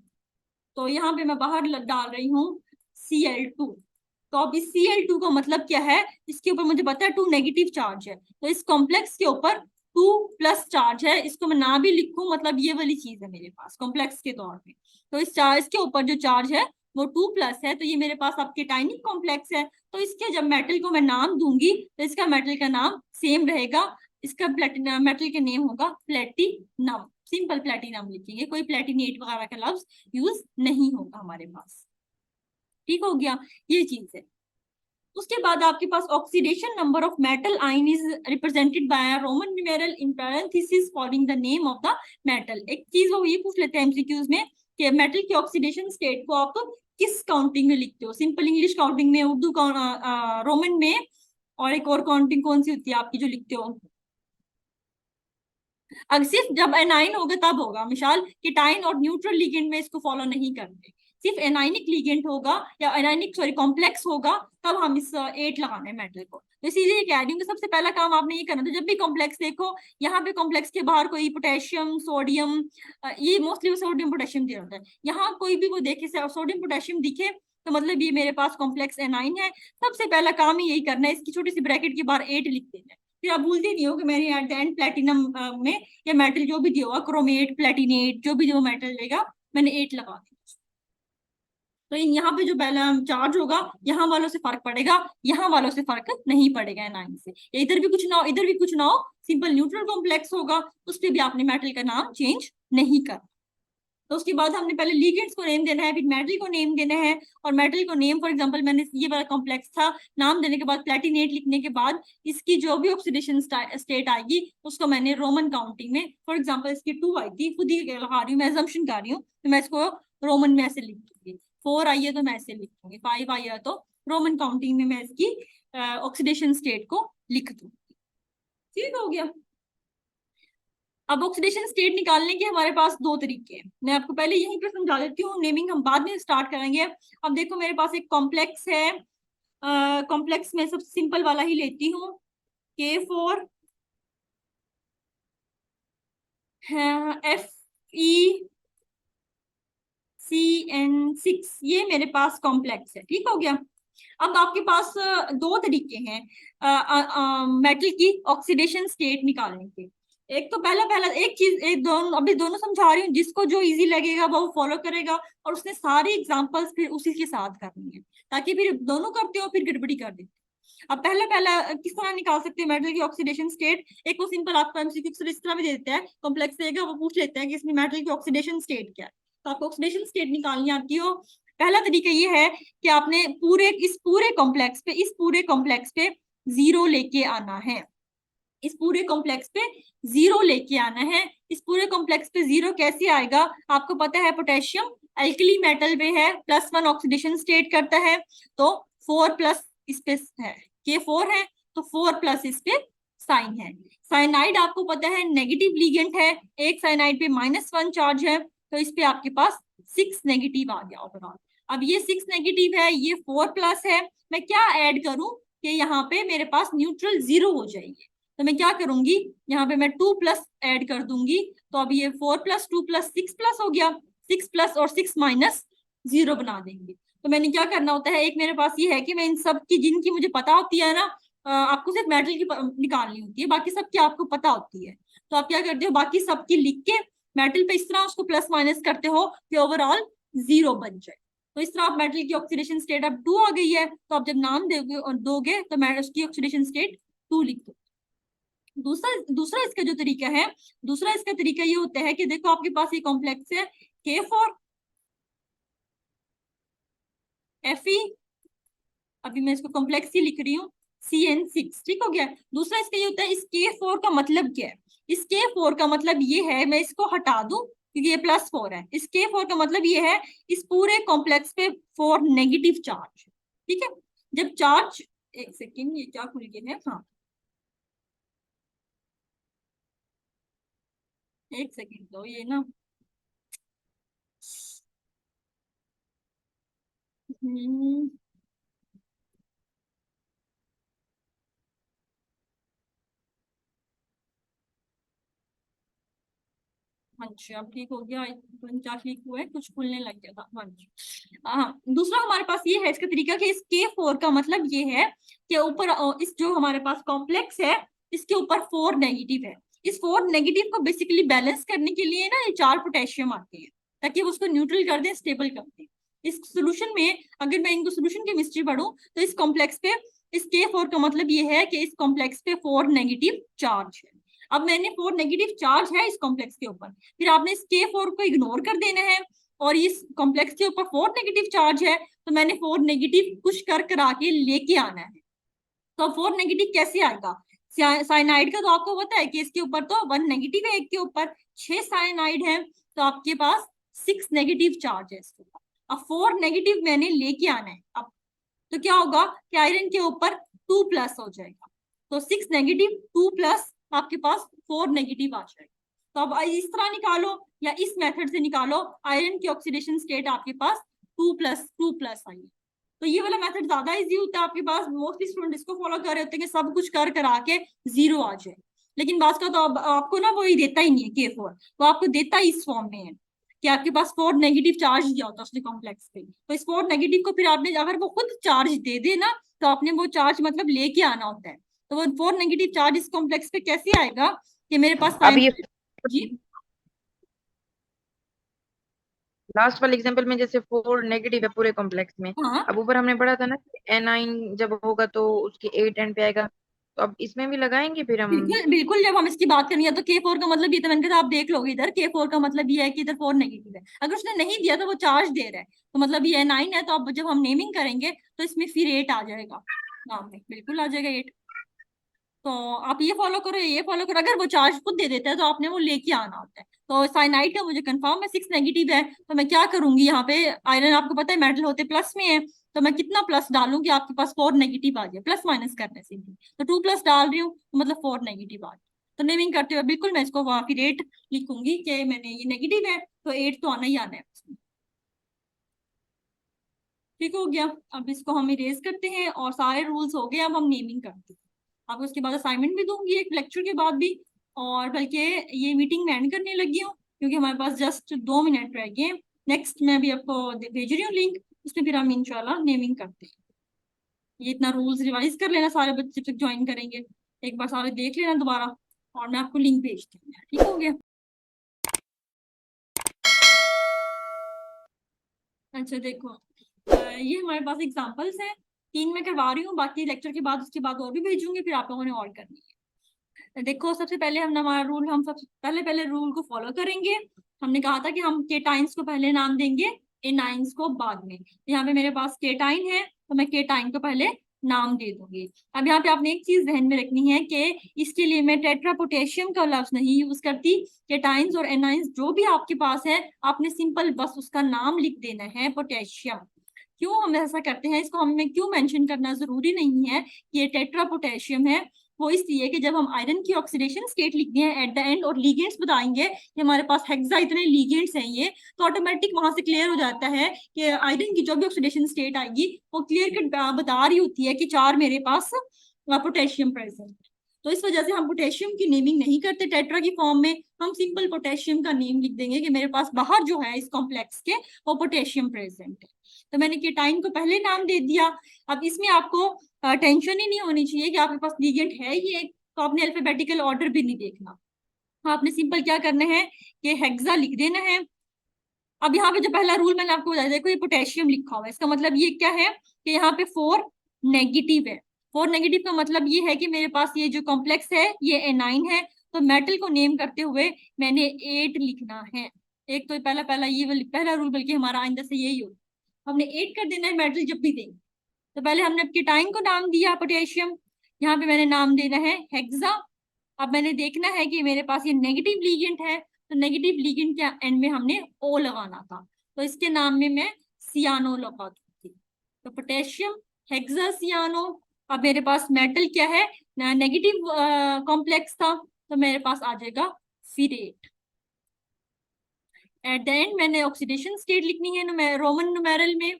तो यहाँ पे मैं बाहर डाल रही हूँ Cl2। तो अब इस Cl2 का मतलब क्या है, इसके ऊपर मुझे पता है 2 नेगेटिव चार्ज है, तो इस कॉम्प्लेक्स के ऊपर 2 प्लस चार्ज है। इसको मैं ना भी लिखूं, मतलब ये वाली चीज है मेरे पास कॉम्प्लेक्स के तौर पे। तो इस चार्ज के ऊपर जो चार्ज है वो 2 प्लस है, तो ये मेरे पास आपके टाइनिक कॉम्प्लेक्स है। तो इसके जब मेटल को मैं नाम दूंगी, तो इसका मेटल का नाम सेम रहेगा। इसका मेटल का नेम होगा प्लेटिनम, सिंपल प्लेटिनम लिखेंगे, कोई प्लेटिनेट वगैरह का लफ्ज यूज नहीं होगा हमारे पास। ठीक हो गया, ये चीज है। उसके बाद आपके पास oxidation number of metal ion is represented by Roman numeral in parenthesis following the name of the metal. एक चीज वो ये पूछ लेते हैं एमसीक्यूज में कि मेटल की ऑक्सीडेशन स्टेट को आप किस काउंटिंग में लिखते हो, सिंपल इंग्लिश काउंटिंग में, उर्दू रोमन में, और एक और काउंटिंग कौन सी होती है आपकी जो लिखते हो? अब सिर्फ जब एनाइन होगा तब होगा, मिसाल कीटाइन और न्यूट्रल लिगेंड में इसको फॉलो नहीं करते। सिर्फ एनाइनिक लिगेंड होगा या एनाइनिक सॉरी कॉम्प्लेक्स होगा, तब हम इस 8 लगाना है मेटल को। तो इसीलिए कह रही हूँ कि सबसे पहला काम आपने ये करना था, जब भी कॉम्प्लेक्स देखो, यहाँ पे कॉम्प्लेक्स के बाहर कोई पोटेशियम सोडियम, ये मोस्टली सोडियम पोटेशियम दिया होता है, यहाँ कोई भी वो देखे सोडियम पोटेशियम दिखे तो मतलब ये मेरे पास कॉम्प्लेक्स एनाइन है। सबसे पहला काम ही यही करना है, इसकी छोटी सी ब्रैकेट के बाहर 8 लिख देना है। फिर आप भूलते नहीं हो कि मैंने एट द एंड प्लेटिनम में या मेटल जो भी दिया होगा, क्रोमेट प्लेटिनेट जो भी जो मेटल देगा, मैंने 8 लगा दिया। तो यहाँ पे जो चार्ज होगा, यहाँ वालों से फर्क पड़ेगा, यहाँ वालों से फर्क नहीं पड़ेगा एनाइन से। इधर भी कुछ ना हो, इधर भी कुछ ना हो, सिंपल न्यूट्रल कॉम्प्लेक्स होगा, उस पर भी आपने मेटल का नाम चेंज नहीं करना। तो उसके बाद हमने पहले लिगेंड्स को नेम देना है, फिर मेटल को नेम देना है। और मेटल को नेम फॉर एग्जांपल मैंने ये वाला कॉम्प्लेक्स था, नाम देने के बाद प्लेटिनेट लिखने के बाद इसकी जो भी ऑक्सीडेशन स्टेट आएगी उसको मैंने रोमन काउंटिंग में, फॉर एग्जांपल इसकी 2 आई थी, खुद ही लगा रही हूँ, मैं assumption कर रही हूँ, तो मैं इसको रोमन में ऐसे लिख दूंगी। 4 आई है तो मैं ऐसे लिखूंगी, 5 आई है तो रोमन काउंटिंग में मैं इसकी ऑक्सीडेशन स्टेट को लिख दूंगी। ठीक हो गया। अब ऑक्सीडेशन स्टेट निकालने के हमारे पास 2 तरीके हैं, मैं आपको पहले यहीं पे समझा देती हूँ, नेमिंग हम बाद में स्टार्ट करेंगे। अब देखो मेरे पास एक कॉम्प्लेक्स है, कॉम्प्लेक्स में सबसे सिंपल वाला ही लेती हूँ, K4 FeCN6, ये मेरे पास कॉम्प्लेक्स है। ठीक हो गया। अब आपके पास 2 तरीके हैं मेटल की ऑक्सीडेशन स्टेट निकालने के। एक तो पहला पहला एक चीज, एक दोनों अभी दोनों समझा रही हूँ, जिसको जो इजी लगेगा वो फॉलो करेगा, और उसने सारी एग्जांपल्स फिर उसी के साथ करनी है, ताकि फिर दोनों करते हो फिर गड़बड़ी कर देते। अब पहला पहला किस तरह निकाल सकते हैं मेटल की ऑक्सीडेशन स्टेट? एक वो सिंपल आपको एमसीक्यू इस तरह भी दे देते हैं, कॉम्प्लेक्स देगा वो पूछ लेते हैं कि इसमें मेटल की ऑक्सीडेशन स्टेट क्या है, तो आपको ऑक्सीडेशन स्टेट निकालनी आती हो। पहला तरीका ये है कि आपने इस पूरे कॉम्प्लेक्स पे 0 लेके आना है, इस पूरे कॉम्प्लेक्स पे 0 लेके आना है। इस पूरे कॉम्प्लेक्स पे 0 कैसे आएगा? आपको पता है पोटेशियम एल्कली मेटल पे है, +1 ऑक्सीडेशन स्टेट करता है, तो 4 प्लस इस पे है, K4 है तो 4 प्लस इस पे साइन है। साइनाइड आपको पता है नेगेटिव लिगेंड है, एक साइनाइड पे -1 चार्ज है, तो इस पे आपके पास 6 नेगेटिव आ गया ओवरऑल। अब ये 6 नेगेटिव है, ये 4 प्लस है, मैं क्या ऐड करूं कि यहाँ पे मेरे पास न्यूट्रल 0 हो जाएंगे, तो मैं क्या करूंगी, यहाँ पे मैं 2 प्लस ऐड कर दूंगी, तो अब ये 4 प्लस 2 प्लस 6 प्लस हो गया, 6 प्लस और 6 माइनस 0 बना देंगे। तो मैंने क्या करना होता है, एक मेरे पास ये है कि मैं इन सब की जिनकी मुझे पता होती है ना, आपको सिर्फ मेटल की निकालनी होती है, बाकी सब की आपको पता होती है, तो आप क्या करते हो बाकी सबकी लिख के मेटल पे इस तरह उसको प्लस माइनस करते हो कि ओवरऑल 0 बन जाए। तो इस तरह आप मेटल की ऑक्सीडेशन स्टेट अब 2 आ गई है, तो आप जब नाम दोगे तो मैं उसकी ऑक्सीडेशन स्टेट 2 लिख दो। दूसरा दूसरा इसका जो तरीका है, दूसरा इसका तरीका ये होता है कि देखो आपके पास ये कॉम्प्लेक्स है Fe, अभी मैं इसको कॉम्प्लेक्स ही लिख रही हूँ, CN6, ठीक हो गया। दूसरा इसका ये होता है, इस K4 का मतलब क्या है? इस K4 का मतलब ये है, मैं इसको हटा दूं क्योंकि ये +4 है, इस K4 का मतलब ये है इस पूरे कॉम्प्लेक्स पे 4 नेगेटिव चार्ज, ठीक है। जब चार्ज, एक सेकेंड, ये क्या खुल गया है, हाँ एक सेकेंड दो, ये ना हम्म, हाँ जी अब ठीक हो गया, क्या ठीक हुआ है, कुछ खुलने लग गया था, हाँ जी। हाँ, दूसरा हमारे पास ये है इसका तरीका कि इस K4 का मतलब ये है कि ऊपर इस जो हमारे पास कॉम्प्लेक्स है इसके ऊपर 4 नेगेटिव है। इस 4 नेगेटिव को बेसिकली बैलेंस करने के लिए ना ये 4 पोटेशियम आते हैं ताकि वो उसको न्यूट्रल कर दें, स्टेबल कर दें। इस सोल्यूशन में अगर मैं इनको सोल्यूशन केमिस्ट्री पढ़ूं तो इस कॉम्प्लेक्स पे, इस K4 का मतलब ये है कि इस कॉम्प्लेक्स पे 4 नेगेटिव चार्ज है। अब मैंने 4 नेगेटिव चार्ज है इस कॉम्प्लेक्स के ऊपर, फिर आपने इस K4 को इग्नोर कर देना है, और इस कॉम्प्लेक्स के ऊपर 4 नेगेटिव चार्ज है तो मैंने 4 नेगेटिव कुछ कर करा के लेके आना है। तो 4 नेगेटिव कैसे आएगा? साइनाइड का तो आपको पता है कि इसके ऊपर तो 1 नेगेटिव है, एक के ऊपर 6 साइनाइड है, तो आपके पास 6 नेगेटिव चार्ज है इसके ऊपर। अब 4 नेगेटिव मैंने लेके आना है अब, तो क्या होगा कि आयरन के ऊपर 2 प्लस हो जाएगा, तो 6 नेगेटिव 2 प्लस आपके पास 4 नेगेटिव आ जाएगा। तो अब इस तरह निकालो या इस मेथड से निकालो, आयरन की ऑक्सीडेशन स्टेट आपके पास 2+2+ आई है। तो ये वाला मेथड ज्यादा इजी होता है आपके पास, मोस्टली स्टूडेंट इसको फॉलो कर रहे होते हैं कि सब कुछ कर करा के 0 आ जाए। लेकिन बात का तो आपको ना वो ही देता ही नहीं है K4, वो आपको देता ही इस फॉर्म में है कि आपके पास 4 नेगेटिव चार्ज दिया होता है उसने कॉम्प्लेक्स पे, तो इस 4 नेगेटिव को फिर आपने अगर वो खुद चार्ज दे दे ना तो आपने वो चार्ज मतलब लेके आना होता है। तो वो 4 नेगेटिव चार्ज इस कॉम्प्लेक्स पे कैसे आएगा कि मेरे पास अब साइन, ये जी लास्ट वाले एग्जांपल में जैसे 4 नेगेटिव है पूरे कॉम्प्लेक्स में। हाँ अब ऊपर हमने पढ़ा था ना कि एनाइन जब होगा तो उसके 8 एंड पे आएगा, तो अब इसमें भी लगाएंगे फिर हम। बिल्कुल बिल्कुल, जब हम इसकी बात करेंगे तो K4 का मतलब ये था, मैंने कहा आप देख लोगे इधर K4 का मतलब ये है कि इधर 4 नेगेटिव है, अगर उसने नहीं दिया तो वो चार्ज दे रहा है तो मतलब ये 9 है, तो अब जब हम नेमिंग करेंगे तो इसमें फिर 8 आ जाएगा नाम में, बिल्कुल आ जाएगा 8। तो आप ये फॉलो करो, ये फॉलो करो, अगर वो चार्ज खुद दे देता है तो आपने वो लेके आना होता है। तो साइनाइड का मुझे कंफर्म है 6 नेगेटिव है, तो मैं क्या करूंगी यहाँ पे, आयरन आपको पता है मेटल होते प्लस में है, तो मैं कितना प्लस डालूंगी आपके पास 4 नेगेटिव आ जाए, प्लस माइनस करने से भी तो 2 प्लस डाल रही हूँ तो मतलब 4 नेगेटिव आ जाए। तो नेमिंग करते हुए बिल्कुल मैं इसको वहां फिर 8 लिखूंगी कि मैंने ये नेगेटिव है तो 8 तो आना ही आना है उसमें। ठीक हो गया। अब इसको हम इरेज करते हैं और सारे रूल्स हो गए, अब हम नेमिंग करते हैं। आपको उसके बाद असाइनमेंट भी दूंगी एक लेक्चर के बाद भी, और बल्कि ये मीटिंग मैं एंड करने लगी हूँ क्योंकि हमारे पास जस्ट 2 मिनट रह गए हैं। नेक्स्ट मैं भी आपको भेज रही हूँ लिंक, उसमें फिर हम इंशाल्लाह नेमिंग करते हैं। ये इतना रूल्स रिवाइज कर लेना सारे बच्चे जब तक ज्वाइन करेंगे, एक बार सारे देख लेना दोबारा, और मैं आपको लिंक भेजती हूँ, ठीक हो गया। अच्छा देखो, ये हमारे पास एग्जांपल्स हैं, 3 मैं करवा रही हूँ, बाकी लेक्चर के बाद उसके बाद और भी भेजूंगी, फिर आप लोगों ने और करनी है। देखो सबसे पहले हम हमारा रूल, हम सब पहले पहले रूल को फॉलो करेंगे। हमने कहा था कि हम केटाइंस को पहले नाम देंगे, एनाइंस को बाद में। यहाँ पे मेरे पास केटाइन है तो मैं केटाइन को पहले नाम दे दूंगी। अब यहाँ पे आपने एक चीज ध्यान में रखनी है कि इसके लिए मैं टेट्रा पोटेशियम का लफ्ज नहीं यूज करती। केटाइंस और एनाइंस जो भी आपके पास है आपने सिंपल बस उसका नाम लिख देना है पोटेशियम। क्यों हम ऐसा करते हैं, इसको हमें क्यों मेंशन करना जरूरी नहीं है कि ये टेट्रा पोटेशियम है, वो इसलिए कि जब हम आयरन की ऑक्सीडेशन स्टेट लिखते हैं एट द एंड और लीगेंड्स बताएंगे कि हमारे पास हेक्सा इतने लीगेंड्स हैं ये, तो ऑटोमेटिक वहां से क्लियर हो जाता है कि आयरन की जो भी ऑक्सीडेशन स्टेट आएगी वो क्लियर कट बता रही होती है कि 4 मेरे पास पोटेशियम प्रेजेंट है। तो इस वजह से हम पोटेशियम की नेमिंग नहीं करते टेट्रा की फॉर्म में, हम सिंपल पोटेशियम का नेम लिख देंगे कि मेरे पास बाहर जो है इस कॉम्प्लेक्स के वो पोटेशियम प्रेजेंट है। तो मैंने केटाइन को पहले नाम दे दिया। अब इसमें आपको टेंशन ही नहीं होनी चाहिए कि आपके पास लीगेंड है ये, तो आपने अल्फाबेटिकल ऑर्डर भी नहीं देखना। आपने सिंपल क्या करना है कि हेक्सा लिख देना है। अब यहाँ पे जो पहला रूल मैंने आपको बताया, देखो ये पोटेशियम लिखा हुआ है, इसका मतलब ये क्या है कि यहाँ पे 4 नेगेटिव है। 4 नेगेटिव का मतलब ये है कि मेरे पास ये जो कॉम्प्लेक्स है ये एनाइन है, तो मेटल को नेम करते हुए मैंने 8 लिखना है। एक तो पहला पहला ये पहला रूल, बल्कि हमारा आइंदा से यही हो, हमने 8 कर देना है मेटल जब भी देंगे। तो पहले हमने कीटाइन को नाम दिया पोटेशियम, यहाँ पे मैंने नाम देना है हेक्सा। अब मैंने देखना है कि मेरे पास ये नेगेटिव लीगेंट है, तो नेगेटिव लीगेंट के एंड में हमने ओ लगाना था, तो इसके नाम में मैं सियानो लगा दूंगी, तो पोटेशियम हेक्सा सियानो। अब मेरे पास मेटल क्या है, नेगेटिव कॉम्प्लेक्स था, तो मेरे पास आ जाएगा फिरेट। एट द एंड मैंने ऑक्सीडेशन स्टेट लिखनी है रोमन न्यूमेरल में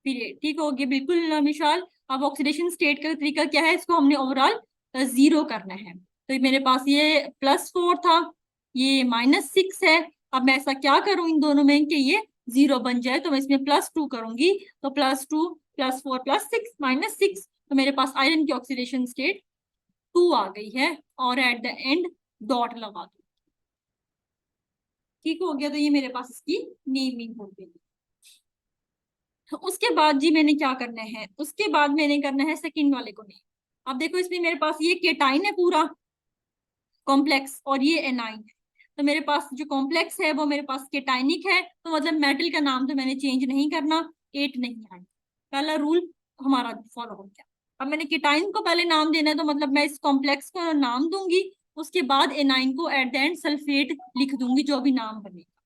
फिरेट। ठीक हो गया बिल्कुल विशाल। अब ऑक्सीडेशन स्टेट का तरीका क्या है, इसको हमने ओवरऑल 0 करना है। तो मेरे पास ये +4 था, ये -6 है। अब मैं ऐसा क्या करूं इन दोनों में कि ये 0 बन जाए, तो मैं इसमें +2 करूंगी, तो +2 +4 +6 -6, तो मेरे पास आयरन की ऑक्सीडेशन स्टेट 2 आ गई है, और एट द एंड डॉट लगा दो। ठीक हो गया, तो ये मेरे पास इसकी नेमिंग हो गई। उसके बाद जी मैंने क्या करना है, उसके बाद मैंने करना है सेकंड वाले को नेम। अब देखो इसमें मेरे पास ये केटाइन है पूरा कॉम्प्लेक्स, और ये एनाइन है, तो मेरे पास जो कॉम्प्लेक्स है वो मेरे पास केटाइनिक है, तो मतलब मेटल का नाम तो मैंने चेंज नहीं करना, 8 नहीं आए, पहला रूल हमारा फॉलो हो गया। अब मैंने केटाइन को पहले नाम देना है, तो मतलब मैं इस कॉम्प्लेक्स को नाम दूंगी, उसके बाद एनाइन को एट द एंड सल्फेट लिख दूंगी, जो भी नाम बनेगा।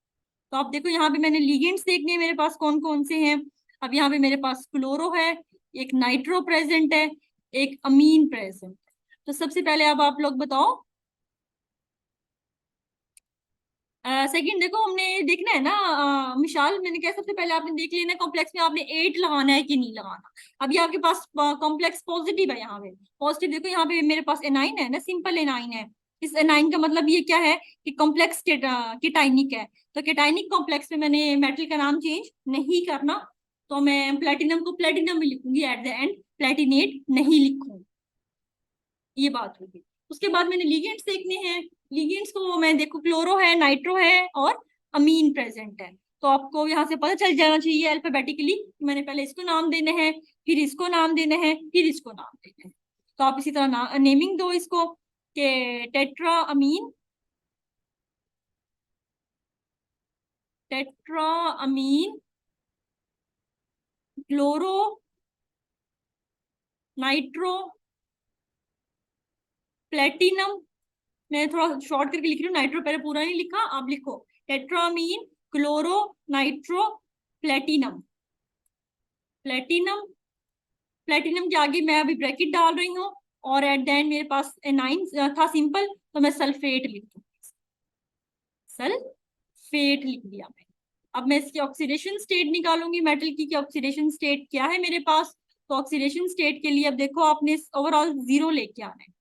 तो आप देखो यहाँ पे मैंने लिगेंड्स देखने हैं मेरे पास कौन कौन से हैं। अब यहाँ पे मेरे पास क्लोरो है, एक नाइट्रो प्रेजेंट है, एक अमीन प्रेजेंट है। तो सबसे पहले अब आप लोग बताओ, सेकंड देखो हमने देखना है ना, मिसाल मैंने कहा सबसे पहले आपने देख लेना कॉम्प्लेक्स में आपने 8 लगाना है कि नहीं लगाना। अभी आपके पास कॉम्प्लेक्स पॉजिटिव है, यहाँ पे पॉजिटिव देखो, यहाँ पे मेरे पास एनाइन है ना, सिंपल एनाइन है। इस एनाइन का मतलब ये क्या है कि कॉम्प्लेक्स केटाइनिक है, तो केटाइनिक कॉम्प्लेक्स में मैंने मेटल का नाम चेंज नहीं करना, तो मैं प्लेटिनम को प्लेटिनम में लिखूंगी, एट द एंड प्लेटिनेट नहीं लिखूंगी, ये बात होगी। उसके बाद मैंने लिगेंड्स देखने हैं, लिगेंड्स को मैं देखो क्लोरो है, नाइट्रो है, और अमीन प्रेजेंट है, तो आपको यहाँ से पता चल जाना चाहिए अल्फाबेटिकली, मैंने पहले इसको नाम देना है, फिर इसको नाम देना है, फिर इसको नाम देना है। तो आप इसी तरह नेमिंग दो इसको के tetra amine, tetra amine chloro nitro platinum. मैं थोड़ा शॉर्ट करके लिख रही हूँ, नाइट्रो पहले पूरा नहीं लिखा, आप लिखो tetrammine chloro nitro platinum. Platinum, platinum के आगे मैं अभी ब्रैकेट डाल रही हूँ, और एट द एंड मेरे पास एनाइन था सिंपल, तो मैं सल्फेट लिख दूंगी, सल्फेट लिख दिया मैं। अब मैं इसकी ऑक्सीडेशन स्टेट निकालूंगी मेटल की ऑक्सीडेशन स्टेट क्या है मेरे पास। तो ऑक्सीडेशन स्टेट के लिए अब देखो आपने ओवरऑल 0 लेके आना है,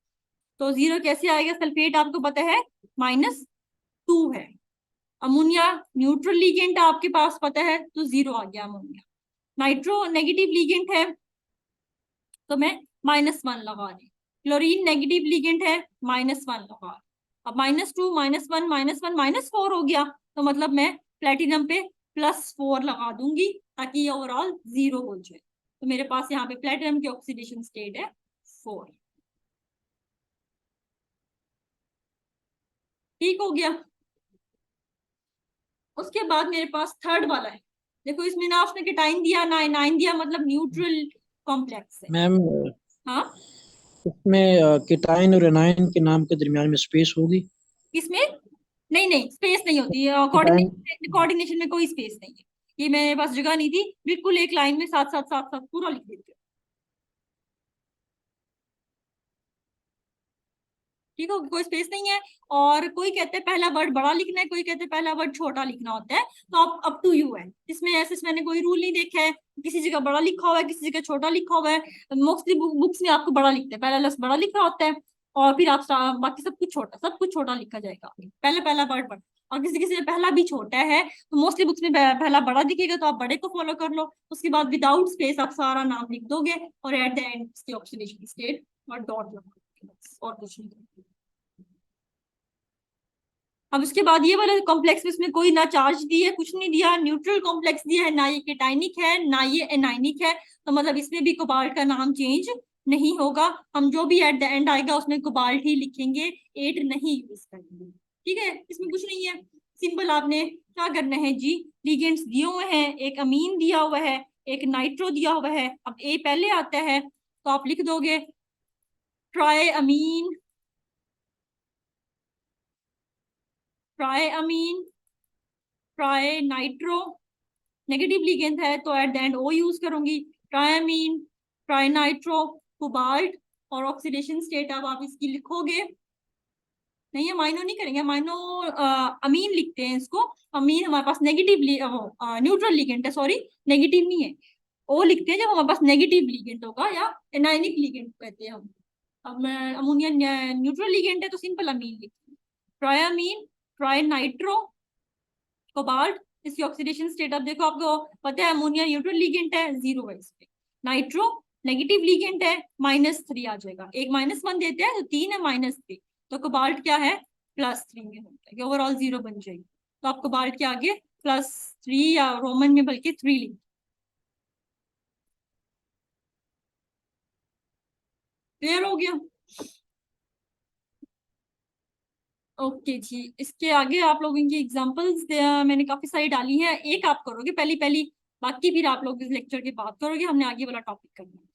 तो 0 कैसे आएगा, सल्फेट आपको पता है -2 है, अमोनिया न्यूट्रल लीगेंट आपके पास पता है, तो 0 आ गया अमोनिया। नाइट्रो नेगेटिव लीगेंट है, तो मैं -1 लगा रही। क्लोरीन नेगेटिव लीगेंट है, -1 लगा रही। अब -2 -1 -1 -4 हो गया, तो मतलब मैं प्लेटिनम पे +4 लगा दूंगी, ताकि ये ओवरऑल 0 हो जाए। तो मेरे पास यहाँ पे प्लेटिनम की ऑक्सीडेशन स्टेट है 4। ठीक हो गया। उसके बाद मेरे पास थर्ड वाला है, देखो इसमें ना आपने केटाइन दिया ना एनाइन दिया, मतलब न्यूट्रल कॉम्प्लेक्स है। मैम हाँ, इसमें कीटाइन और एनाइन के नाम के दरमियान में स्पेस होगी? इसमें नहीं नहीं स्पेस नहीं होती है, कीटाइन कोऑर्डिनेशन कोऑर्डिनेशन में कोई स्पेस नहीं है, ये मेरे पास जगह नहीं थी, बिल्कुल एक लाइन में साथ साथ साथ साथ पूरा लिख देती हूँ। ठीक है, कोई स्पेस नहीं है। और कोई कहते हैं पहला वर्ड बड़ा लिखना है, कोई कहते हैं पहला वर्ड छोटा लिखना होता है, तो आप अप टू यू है, इसमें ऐसे मैंने कोई रूल नहीं देखा है, किसी जगह बड़ा लिखा हुआ है किसी जगह छोटा लिखा हुआ है। मोस्टली बुक्स में आपको बड़ा लिखते हैं, पहला लफ्ज बड़ा लिखा होता है, और फिर आप बाकी सब कुछ छोटा लिखा जाएगा, पहला पहला वर्ड बड़ा। और किसी किसी में पहला भी छोटा है, तो मोस्टली बुक्स में पहला बड़ा दिखेगा, तो आप बड़े को फॉलो कर लो, उसके बाद विदाउट स्पेस आप सारा नाम लिख दोगे, और एट द एंड इसकी ऑक्सीडेशन स्टेट और डॉट लगा दोगे, बस और कुछ नहीं। अब उसके बाद ये वाला कॉम्प्लेक्स में इसमें कोई ना चार्ज दिया है, कुछ नहीं दिया, न्यूट्रल कॉम्प्लेक्स दिया है, ना ये केटाइनिक है ना ये एनाइनिक है, तो मतलब इसमें भी कोबाल्ट का नाम चेंज नहीं होगा। हम जो भी एट द एंड आएगा उसमें कोबाल्ट ही लिखेंगे, 8 नहीं यूज करेंगे। ठीक है, इसमें कुछ नहीं है, सिंपल आपने क्या करना है जी, लिगेंड्स दिए हुए हैं, एक अमीन दिया हुआ है, एक नाइट्रो दिया हुआ है। अब ए पहले आता है तो आप लिख दोगे tri amine, tri amine, tri nitro, negative ligand है तो एट द एंड ओ यूज करूंगी, ट्रायमीन, ट्राइनाइट्रो, कोबाल्ट। और ऑक्सीडेशन स्टेट अब आप इसकी लिखोगे, नहीं अमाइनो नहीं करेंगे, अमाइनो अमीन लिखते हैं इसको। अमीन हमारे पास नेगेटिव न्यूट्रल लिगेंड है, सॉरी नेगेटिव नहीं है, ओ लिखते हैं जब हमारे पास नेगेटिव लिगेंड होगा, या एनाइनिक लिगेंड कहते हैं हम। अब मैं अमोनिया न्यूट्रल लिगेंड है तो सिंपल अमीन लिखती हूँ, ट्रायमीन, ट्राइनाइट्रो, कोबाल्ट। इसकी ऑक्सीडेशन स्टेट अब देखो, आपको पता है अमोनिया न्यूट्रल लिगेंड है, 0 है इस पे, नाइट्रो नेगेटिव लिगेंड है, -3 आ जाएगा, एक -1 देते हैं तो 3 है, -3, तो कोबाल्ट क्या है +3 में होता है, ओवरऑल 0 बन जाएगी। तो आप कोबाल्ट के आगे +3 या रोमन में बल्कि 3 लिख। क्लियर हो गया? ओके जी, इसके आगे आप लोगों की एग्जांपल्स मैंने काफी सारी डाली हैं, एक आप करोगे पहली पहली, बाकी फिर आप लोग इस लेक्चर की बात करोगे, हमने आगे वाला टॉपिक करना है।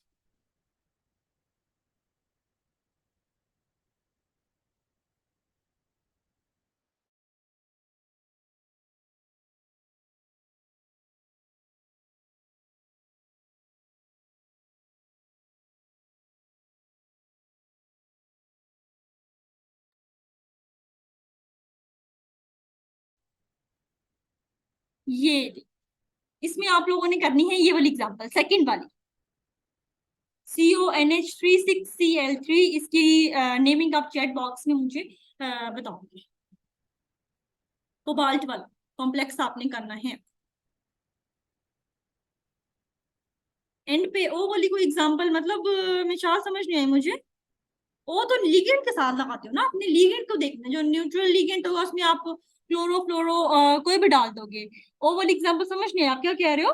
ये इसमें आप लोगों ने करनी है ये वाली एग्जांपल, सेकंड वाली, CONH36Cl3, इसकी नेमिंग आप चैट बॉक्स में मुझे बताओगे। कोबाल्ट वाला कॉम्प्लेक्स आपने करना है। एंड पे ओ वाली कोई एग्जांपल, मतलब मैं शायद समझ नहीं आई मुझे। ओ तो लिगेंड के साथ लगाते हो ना, अपने लिगेंड को देखना, जो न्यूट्रल लिगेंड होगा उसमें आप क्लोरो फ्लोरो कोई भी डाल दोगे। ओ वाली एग्जांपल समझ नहीं आई, आप क्या कह रहे हो?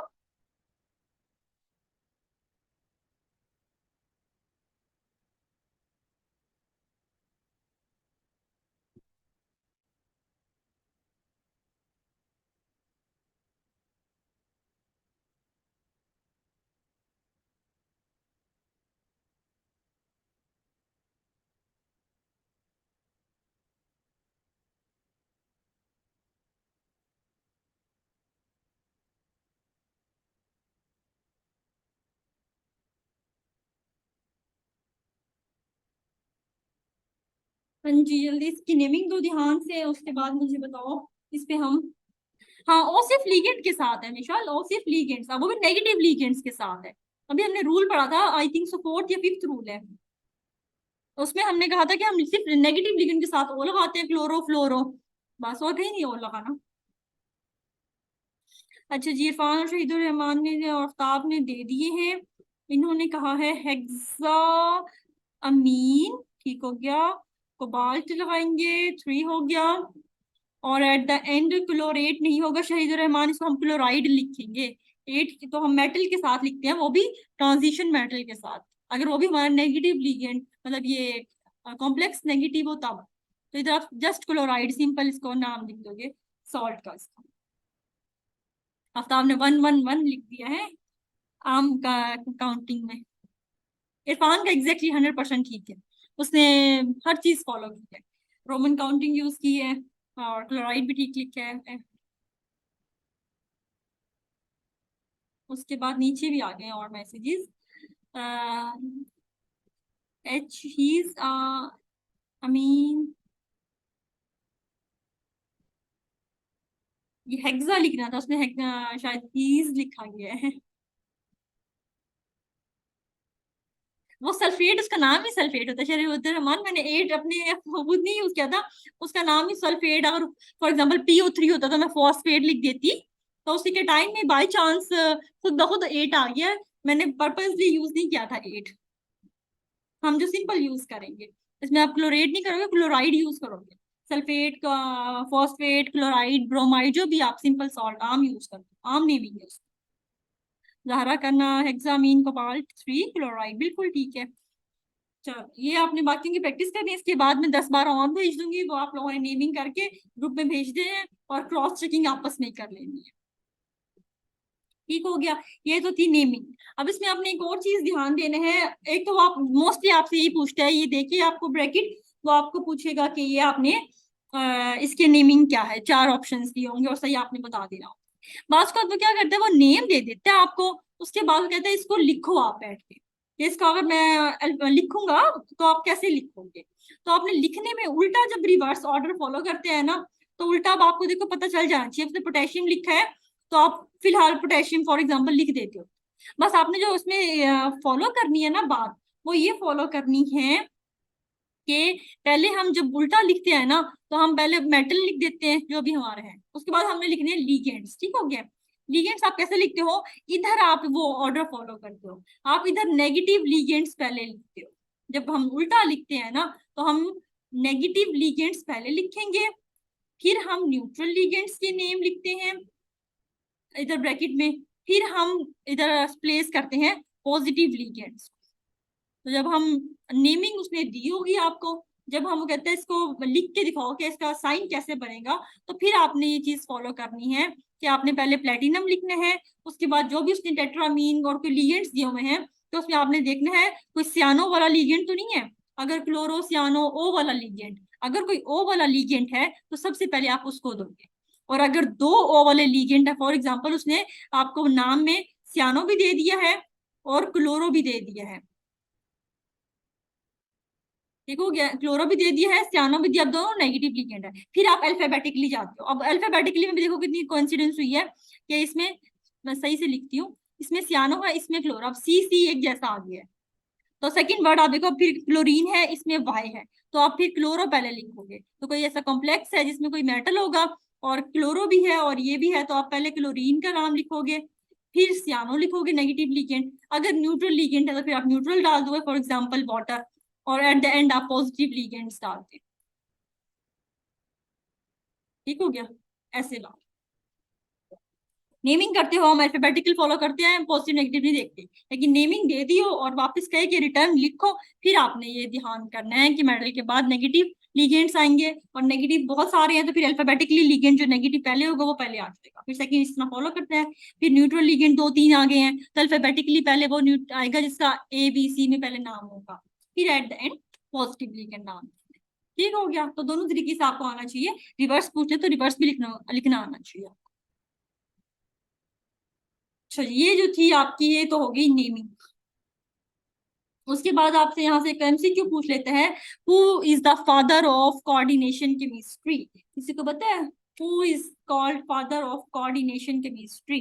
हाँ जी, जल्दी इसकी नेमिंग दो ध्यान से, उसके बाद मुझे बताओ इस पे हम। हाँ, ओ सिर्फ लीगेंड के साथ है विशाल, ओ सिर्फ लीगेंड्स, वो भी नेगेटिव लीगेंड्स के साथ है। अभी हमने रूल पढ़ा था, आई थिंक सो 4th या 5th रूल है, उसमें हमने कहा था कि हम सिर्फ नेगेटिव लिगेंड के साथ ओ लगाते हैं, क्लोरो फ्लोरो, बस और कहीं नहीं ओ लगाना। अच्छा जी, इरफान और शहीदुर रहमान ने और आफ्ताब ने दे दिए हैं, इन्होंने कहा है हेक्सा अमीन, ठीक हो गया, कोबाल्ट लगाएंगे, 3 हो गया, और एट द एंड क्लोरेट नहीं होगा शहीदुर रहमान, इसको हम क्लोराइड लिखेंगे। 8 तो हम मेटल के साथ लिखते हैं, वो भी ट्रांजिशन मेटल के साथ, अगर वो भी हमारा नेगेटिव लिगेंड, मतलब ये कॉम्प्लेक्स नेगेटिव हो तब, तो इधर आप जस्ट क्लोराइड सिंपल इसको नाम लिख दोगे सॉल्ट का इसका। आफ्ताब ने 111 लिख दिया है आम का काउंटिंग में। इरफान का एग्जैक्टली 100% ठीक है, उसने हर चीज फॉलो की है, रोमन काउंटिंग यूज की है, और क्लोराइड भी ठीक लिखा है। उसके बाद नीचे भी आ गए और मैसेजेस, एच हीज आई मीन, ये हेक्सा लिखना था, उसने शायद हीज लिखा गया है, वो सल्फेट, उसका नाम ही सल्फेट होता है शरीर रहमान, मैंने 8 अपने खुद नहीं यूज किया था, उसका नाम ही सल्फेट। अगर फॉर एग्जांपल PO3 होता तो मैं फॉस्फेट लिख देती, तो उसी के टाइम में बाई चांस खुद ब खुद 8 आ गया, मैंने पर्पसली यूज नहीं किया था 8। हम जो सिंपल यूज करेंगे, इसमें आप क्लोरेट नहीं करोगे, क्लोराइड यूज करोगे, सल्फेट का, फॉस्फेट, क्लोराइड, ब्रोमाइड, जो भी आप सिंपल सॉल्ट आम यूज करते हो, आम नेमिंग है उसकी। ज़हरा करना, हेक्सामीन, कोबाल्ट 3 क्लोराइड, बिल्कुल ठीक है। चलो ये आपने बाकियों की प्रैक्टिस करनी है, इसके बाद में 10-12 और भेज दूंगी, वो आप लोगों ने नेमिंग करके ग्रुप में भेज दें और क्रॉस चेकिंग आपस में कर लेनी है। ठीक हो गया, ये तो थी नेमिंग। अब इसमें आपने एक और चीज ध्यान देना है। एक तो आप मोस्टली आपसे यही पूछता है, ये देखिए आपको ब्रैकेट, वो आपको पूछेगा कि ये आपने इसके नेमिंग क्या है, 4 ऑप्शंस दिए होंगे और सही आपने बता देना। बात का तो क्या करते हैं, वो नेम दे देते हैं आपको, उसके बाद वो कहते हैं इसको लिखो आप बैठ के। ये इसका अगर मैं लिखूंगा तो आप कैसे लिखोगे, तो आपने लिखने में उल्टा जब रिवर्स ऑर्डर फॉलो करते हैं ना, तो उल्टा अब आपको देखो पता चल जाना चाहिए। उसने पोटेशियम लिखा है तो आप फिलहाल पोटेशियम फॉर एग्जाम्पल लिख देते हो। बस आपने जो उसमें फॉलो करनी है ना बात, वो ये फॉलो करनी है कि पहले हम जब उल्टा लिखते हैं ना, तो हम पहले मेटल लिख देते हैं जो भी हमारे हैं, उसके बाद हमने लिखने हैं लीगेंड्स। ठीक हो गया, लीगेंड्स आप कैसे लिखते हो, इधर आप वो ऑर्डर फॉलो करते हो, आप इधर नेगेटिव लीगेंड्स पहले लिखते हो। जब हम उल्टा लिखते हैं ना, तो हम नेगेटिव लीगेंड्स पहले लिखेंगे, फिर हम न्यूट्रल लीगेंड्स के नेम लिखते हैं इधर ब्रैकेट में, फिर हम इधर प्लेस करते हैं पॉजिटिव लीगेंड्स। तो जब हम नेमिंग उसने दी होगी आपको, जब हम कहते हैं इसको लिख के दिखाओ कि इसका साइन कैसे बनेगा, तो फिर आपने ये चीज फॉलो करनी है कि आपने पहले प्लेटिनम लिखना है, उसके बाद जो भी उसने टेट्रामीन और कोई लीगेंड्स दिए हुए हैं, तो उसमें आपने देखना है कोई सियानो वाला लीगेंड तो नहीं है। अगर क्लोरो सियानो ओ वाला लीगेंड, अगर कोई ओ वाला लीगेंड है तो सबसे पहले आप उसको दोगे। और अगर 2 ओ वाले लीगेंड है, फॉर एग्जाम्पल उसने आपको नाम में सियानो भी दे दिया है और क्लोरो भी दे दिया है, ठीक हो गया, क्लोरो भी दे दिया है, सियानो भी दिया, अब दोनों नेगेटिव लिगेंड है, फिर आप अल्फाबेटिकली जाते हो। अब अल्फाबेटिकली में भी देखो कितनी कोइंसिडेंस हुई है कि इसमें, मैं सही से लिखती हूँ, इसमें सियानो है, इसमें क्लोरो, अब सी सी एक जैसा आ गया है। तो सेकंड वर्ड आप देखो, फिर क्लोरीन है, इसमें वाई है, तो आप फिर क्लोरो पहले लिखोगे। तो कोई ऐसा कॉम्प्लेक्स है जिसमें कोई मेटल होगा और क्लोरो भी है और ये भी है, तो आप पहले क्लोरीन का नाम लिखोगे, फिर सियानो लिखोगे नेगेटिव लिगेंड। अगर न्यूट्रल लिगेंड है तो फिर आप न्यूट्रल डाल दोगे, फॉर एग्जाम्पल वाटर, और एट द एंड आप पॉजिटिव लिगेंड्स डालते। ठीक हो गया, ऐसे ला नेमिंग करते हो, हम अल्फाबेटिकल फॉलो करते हैं, पॉजिटिव नेगेटिव नहीं देखते, लेकिन नेमिंग दे दी हो और वापस कहे कि रिटर्न लिखो, फिर आपने ये ध्यान करना है कि मेटल के बाद नेगेटिव लिगेंड्स आएंगे, और नेगेटिव बहुत सारे हैं तो फिर अल्फाबेटिकली लिगेंड जो नेगेटिव पहले होगा वो पहले आ जाएगा, फिर सेकंड इस तरह फॉलो करते हैं। फिर न्यूट्रल लिगेंड 2-3 आ गए हैं, तो अल्फाबेटिकली पहले वो आएगा जिसका A B C में पहले नाम होगा, फिर eight the and positive ligand नाम। ठीक हो गया, तो दोनों तरीके से आपको आना चाहिए, रिवर्स पूछे तो रिवर्स भी लिखना आना चाहिए। अच्छा, ये जो थी आपकी, ये तो हो गई नेमिंग। उसके बाद आपसे यहाँ से एक MCQ पूछ लेते हैं, who is the father of coordination chemistry, किसी को पता है who is called father of coordination chemistry?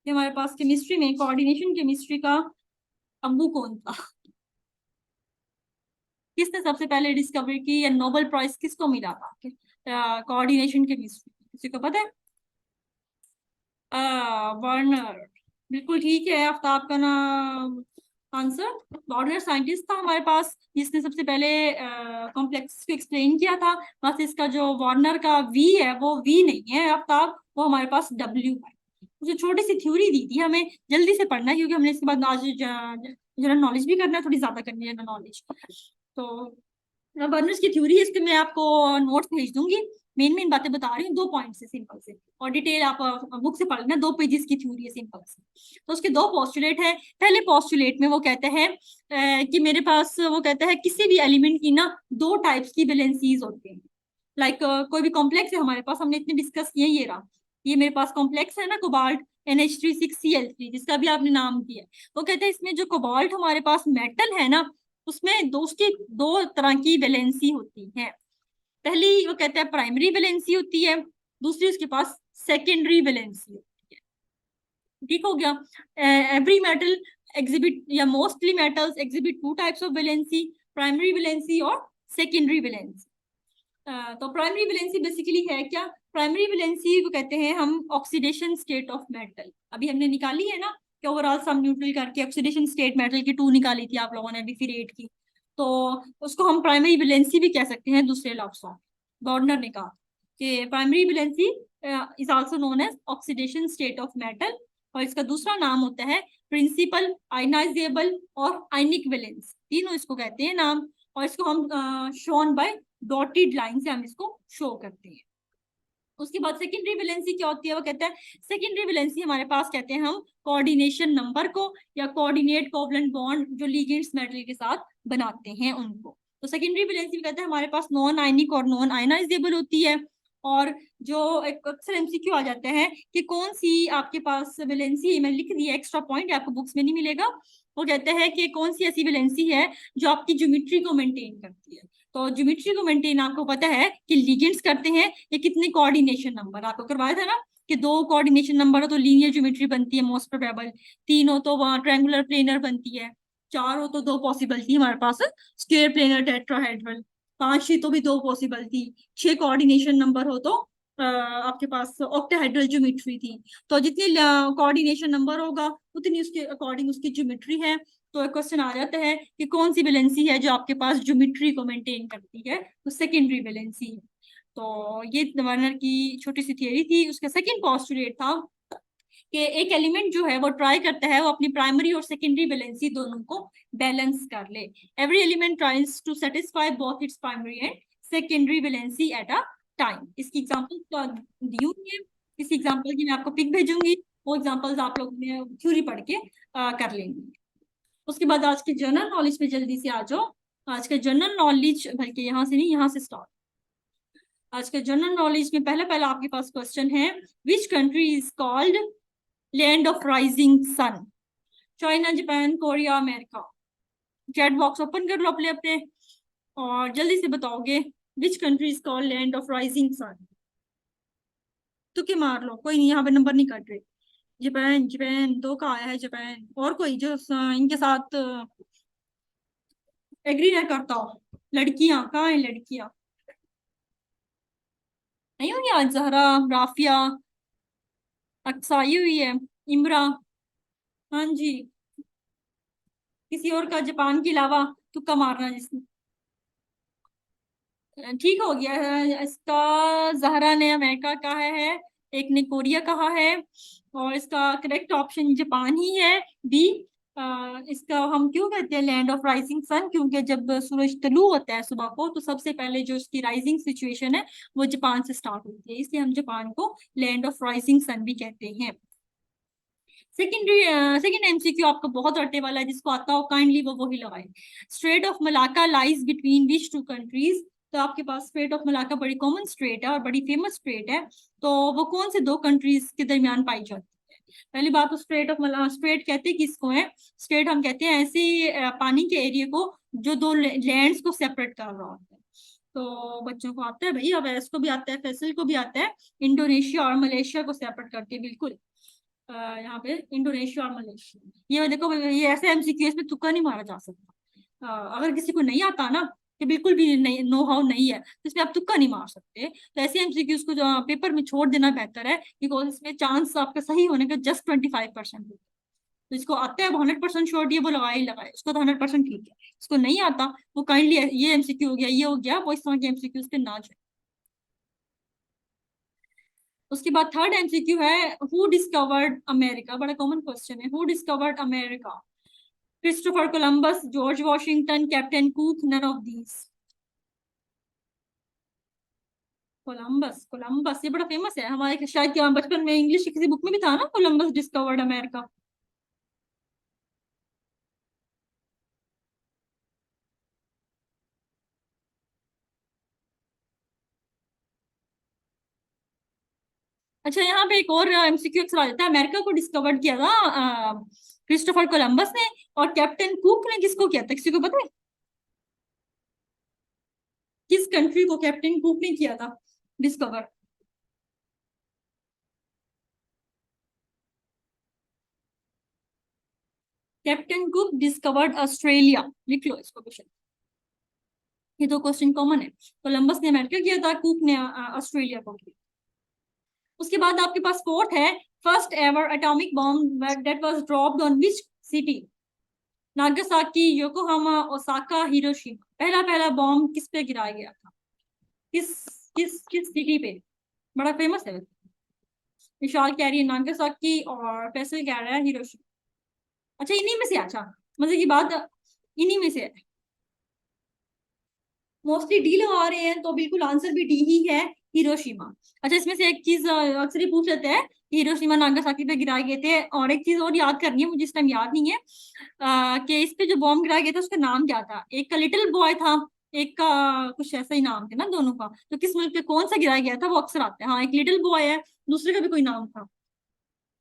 हमारे पास केमिस्ट्री में कोऑर्डिनेशन केमिस्ट्री का अब्बू कौन था, किसने सबसे पहले डिस्कवरी की, या नोबेल प्राइज किसको मिला था कोऑर्डिनेशन केमिस्ट्री, किसी को पता है? वार्नर, बिल्कुल ठीक है, आफ्ताब का नाम आंसर। वार्नर साइंटिस्ट था हमारे पास जिसने सबसे पहले कॉम्प्लेक्स को एक्सप्लेन किया था। बस इसका जो वार्नर का वी है वो वी नहीं है आफ्ताब, वो हमारे पास W है। मुझे छोटी सी थ्योरी दी थी, हमें जल्दी से पढ़ना है क्योंकि हमने इसके बाद आज जनरल नॉलेज भी करना है, थोड़ी ज्यादा करनी है जनरल नॉलेज। तो बर्नर्स की थ्योरी है, इसके मैं आपको नोट्स भेज दूंगी, मेन मेन बातें बता रही हूँ, 2 पॉइंट से सिंपल से, और डिटेल आप बुक से पढ़ लेना, 2 पेजेस की थ्योरी है सिंपल से। तो उसके 2 पोस्टुलेट है। पहले पोस्टुलेट में वो कहते हैं कि मेरे पास, वो कहता है किसी भी एलिमेंट की ना 2 टाइप्स की वैलेंसीज होती हैं। लाइक कोई भी कॉम्प्लेक्स है हमारे पास, हमने इतने डिस्कस किए, ये रहा, ये मेरे पास कॉम्प्लेक्स है ना, कोबाल्ट NH3 6Cl3 जिसका भी आपने नाम दिया, वो कहते हैं इसमें जो कोबाल्ट हमारे पास मेटल है ना, उसमें उसकी 2 तरह की वैलेंसी होती है। पहली वो कहते हैं प्राइमरी वैलेंसी होती है, दूसरी उसके पास सेकेंडरी वैलेंसी होती है। ठीक हो गया, एवरी मेटल एग्जिबिट, या mostly metals exhibit 2 types of valency, primary valency और सेकेंडरी वैलेंसी। तो प्राइमरी वैलेंसी बेसिकली है क्या, प्राइमरी वैलेंसी को कहते हैं हम ऑक्सीडेशन स्टेट ऑफ मेटल, अभी हमने निकाली है ना कि ओवरऑल सम न्यूट्रल करके ऑक्सीडेशन स्टेट मेटल की 2 निकाली थी आप लोगों ने अभी, फिर 8 की। तो उसको हम प्राइमरी वैलेंसी भी कह सकते हैं दूसरे लफ्जों में। गॉर्डनर ने कहा कि primary valency is also known as oxidation state of metal, और इसका दूसरा नाम होता है प्रिंसिपल आयनाइजेबल और आयनिक वैलेंस, तीनों इसको कहते हैं नाम। और इसको हम शोन बाय डॉटेड लाइन से हम इसको शो करते हैं। उसके बाद सेकेंडरी वैलेंसी क्या होती है, वो कहते हैं सेकेंडरी वैलेंसी हमारे पास कहते हैं हम कोऑर्डिनेशन नंबर को, या कोऑर्डिनेट कोवलेंट बॉन्ड जो लिगेंड्स मेटल के साथ बनाते हैं उनको। तो सेकेंडरी वैलेंसी कहते हैं हमारे पास नॉन आयनिक और नॉन आयनाइजेबल होती है। और जो एक अक्सर एमसीक्यू आ जाता है कि कौन सी आपके पास वैलेंसी, मैं लिख दी है एक्स्ट्रा पॉइंट, आपको बुक्स में नहीं मिलेगा, वो कहता है कि कौन सी ऐसी वैलेंसी है जो आपकी ज्योमेट्री को मेंटेन करती है। तो ज्योमेट्री को मेंटेन आपको पता है कि लिगेंड्स करते हैं, ये कितने कोऑर्डिनेशन नंबर आपको करवाया था ना, कि 2 कोऑर्डिनेशन नंबर हो तो लीनियर ज्योमेट्री बनती है मोस्ट प्रोबेबल, 3 हो तो वहां ट्रायंगुलर प्लेनर बनती है, 4 हो तो 2 पॉसिबल थी हमारे पास स्क्वायर प्लेनर टेट्राहेड्रल, 5 ही तो भी 2 पॉसिबल थी, 6 कोऑर्डिनेशन नंबर हो तो आपके पास ऑक्टाहेड्रल ज्योमेट्री थी। तो जितनी कोऑर्डिनेशन नंबर होगा उतनी उसके अकॉर्डिंग उसकी ज्योमेट्री है। तो एक क्वेश्चन आ जाता है कि कौन सी वैलेंसी है जो आपके पास ज्योमेट्री को मेंटेन करती है, तो सेकेंडरी वैलेंसी है। तो ये वर्नर की छोटी सी थियरी थी। उसका सेकंड पोस्टुलेट था कि एक एलिमेंट जो है वो ट्राई करता है वो अपनी प्राइमरी और सेकेंडरी वैलेंसी दोनों को बैलेंस कर ले। Every element tries to satisfy both its primary and secondary valency at a time. इसकी एग्जांपल दी हुई है, इस एग्जांपल की मैं आपको पिक भेजूंगी, वो एग्जांपल्स आप लोग ने थ्योरी पढ़ के कर लेंगे। उसके बाद आज के जनरल नॉलेज पे जल्दी से आ जाओ। आज का जनरल नॉलेज, बल्कि यहाँ से नहीं, यहाँ से स्टार्ट। आज के जनरल नॉलेज में पहला पहला आपके पास क्वेश्चन है, which country is called land of rising sun? China, Japan, Korea, America? Chat box open कर लो अपने अपने और जल्दी से बताओगे which country is called land of rising sun. तुक्के मार लो, कोई नहीं, यहाँ पे नंबर नहीं कट रहे। जापान, जापान 2 का आया है जापान। और कोई जो इनके साथ एग्री ना करता हो? लड़कियां कहाँ है, लड़कियां नहीं हुई आज? जहरा, राफिया, अक्सा आई हुई है, इमरा, हाँ जी। किसी और का जापान के अलावा तुक्का मारना जिसने, ठीक हो गया है इसका। जहरा ने अमेरिका कहा है, एक ने कोरिया कहा है, और इसका करेक्ट ऑप्शन जापान ही है, बी। इसका हम क्यों कहते हैं लैंड ऑफ राइजिंग सन, क्योंकि जब सूरज तुलू होता है सुबह को तो सबसे पहले जो उसकी राइजिंग सिचुएशन है वो जापान से स्टार्ट होती है, इसलिए हम जापान को लैंड ऑफ राइजिंग सन भी कहते हैं। सेकेंड एमसीक्यू आपका बहुत रटने वाला है, जिसको आता हो काइंडली वो वही लगाए। Straight of Malacca lies between which 2 countries? तो आपके पास स्ट्रेट ऑफ मलाका बड़ी कॉमन स्ट्रेट है और बड़ी फेमस स्ट्रेट है, तो वो कौन से 2 कंट्रीज के दरमियान पाई जाती है? पहली बात तो स्ट्रेट ऑफ स्ट्रेट कहते हैं किसको है? स्ट्रेट हम कहते हैं ऐसे पानी के एरिया को जो 2 लैंड्स को सेपरेट कर रहा होता है। तो बच्चों को आता है भाई, अब इसको भी आता है, फैसल को भी आता है, इंडोनेशिया और मलेशिया को सेपरेट करके, बिल्कुल यहाँ पे इंडोनेशिया और मलेशिया। ये देखो, ये ऐसे एमसीक्यूज में तुक्का नहीं मारा जा सकता। अगर किसी को नहीं आता ना, कि बिल्कुल भी नहीं, नो हाउ नहीं है, तो इसमें आप तुक्का नहीं मार सकते। तो ऐसे एमसीक्यूज को जो पेपर में छोड़ देना बेहतर है, बिकॉज इसमें चांस आपका सही होने का जस्ट 25% होता है। तो इसको आता है वो 100% श्योरिटी है, वो लगाए ही लगाए, उसको तो 100% ठीक है। इसको नहीं आता वो काइंडली, ये एमसीक्यू हो गया, ये हो गया, वो इस तरह के एमसीक्यूज पे ना जाए। उसके बाद थर्ड एमसीक्यू है, हु डिस्कवर्ड अमेरिका? बड़ा कॉमन क्वेश्चन है, who discovered America? Christopher Columbus, George Washington, Captain Cook, none of these? Columbus, Columbus ये बड़ा फेमस है हमारे, शायद क्या बचपन में इंग्लिश की किसी बुक में भी था ना, कोलंबस डिस्कवर्ड अमेरिका। अच्छा, यहाँ पे एक और एमसीक्यू अक्सर आ जाता है, अमेरिका को डिस्कवर्ड किया था क्रिस्टोफर कोलंबस ने, और कैप्टन कुक ने किसको किया था, किसी को पता है? किस कंट्री को कैप्टन कुक ने किया था discover? Captain cook discovered Australia, लिख लो इसको क्वेश्चन। ये 2 क्वेश्चन कॉमन है, कोलंबस ने अमेरिका किया था, कुक ने ऑस्ट्रेलिया को किया। उसके बाद आपके पास फोर्थ है, first ever atomic bomb that was dropped on which city? Nagasaki, Yokohama, Osaka, Hiroshima. पहला पहला बॉम्ब किस पे गिराया गया था? किस किस सिटी पे? बड़ा फेमस है। विशाल कह रही है नागासाकी और फैसल कह रहा है हिरोशिमा। अच्छा, इन्हीं में से। अच्छा, मजे की बात, इन्हीं में से है। मोस्टली डी लगा रहे हैं, तो बिल्कुल आंसर भी डी ही है, हिरोशिमा। अच्छा, इसमें से एक चीज अक्सर ही पूछ लेते हैं, हिरोशिमा नागासाकी पे गिराए गए थे। और एक चीज और याद करनी है, मुझे इस टाइम याद नहीं है कि इस पे जो बॉम्ब गिराया गया था उसका नाम क्या था। एक का लिटिल बॉय था, एक का कुछ ऐसा ही नाम था ना दोनों का। तो किस मुल्क पे कौन सा गिराया गया था वो अक्सर आता है। हाँ, एक लिटिल बॉय है, दूसरे का भी कोई नाम था।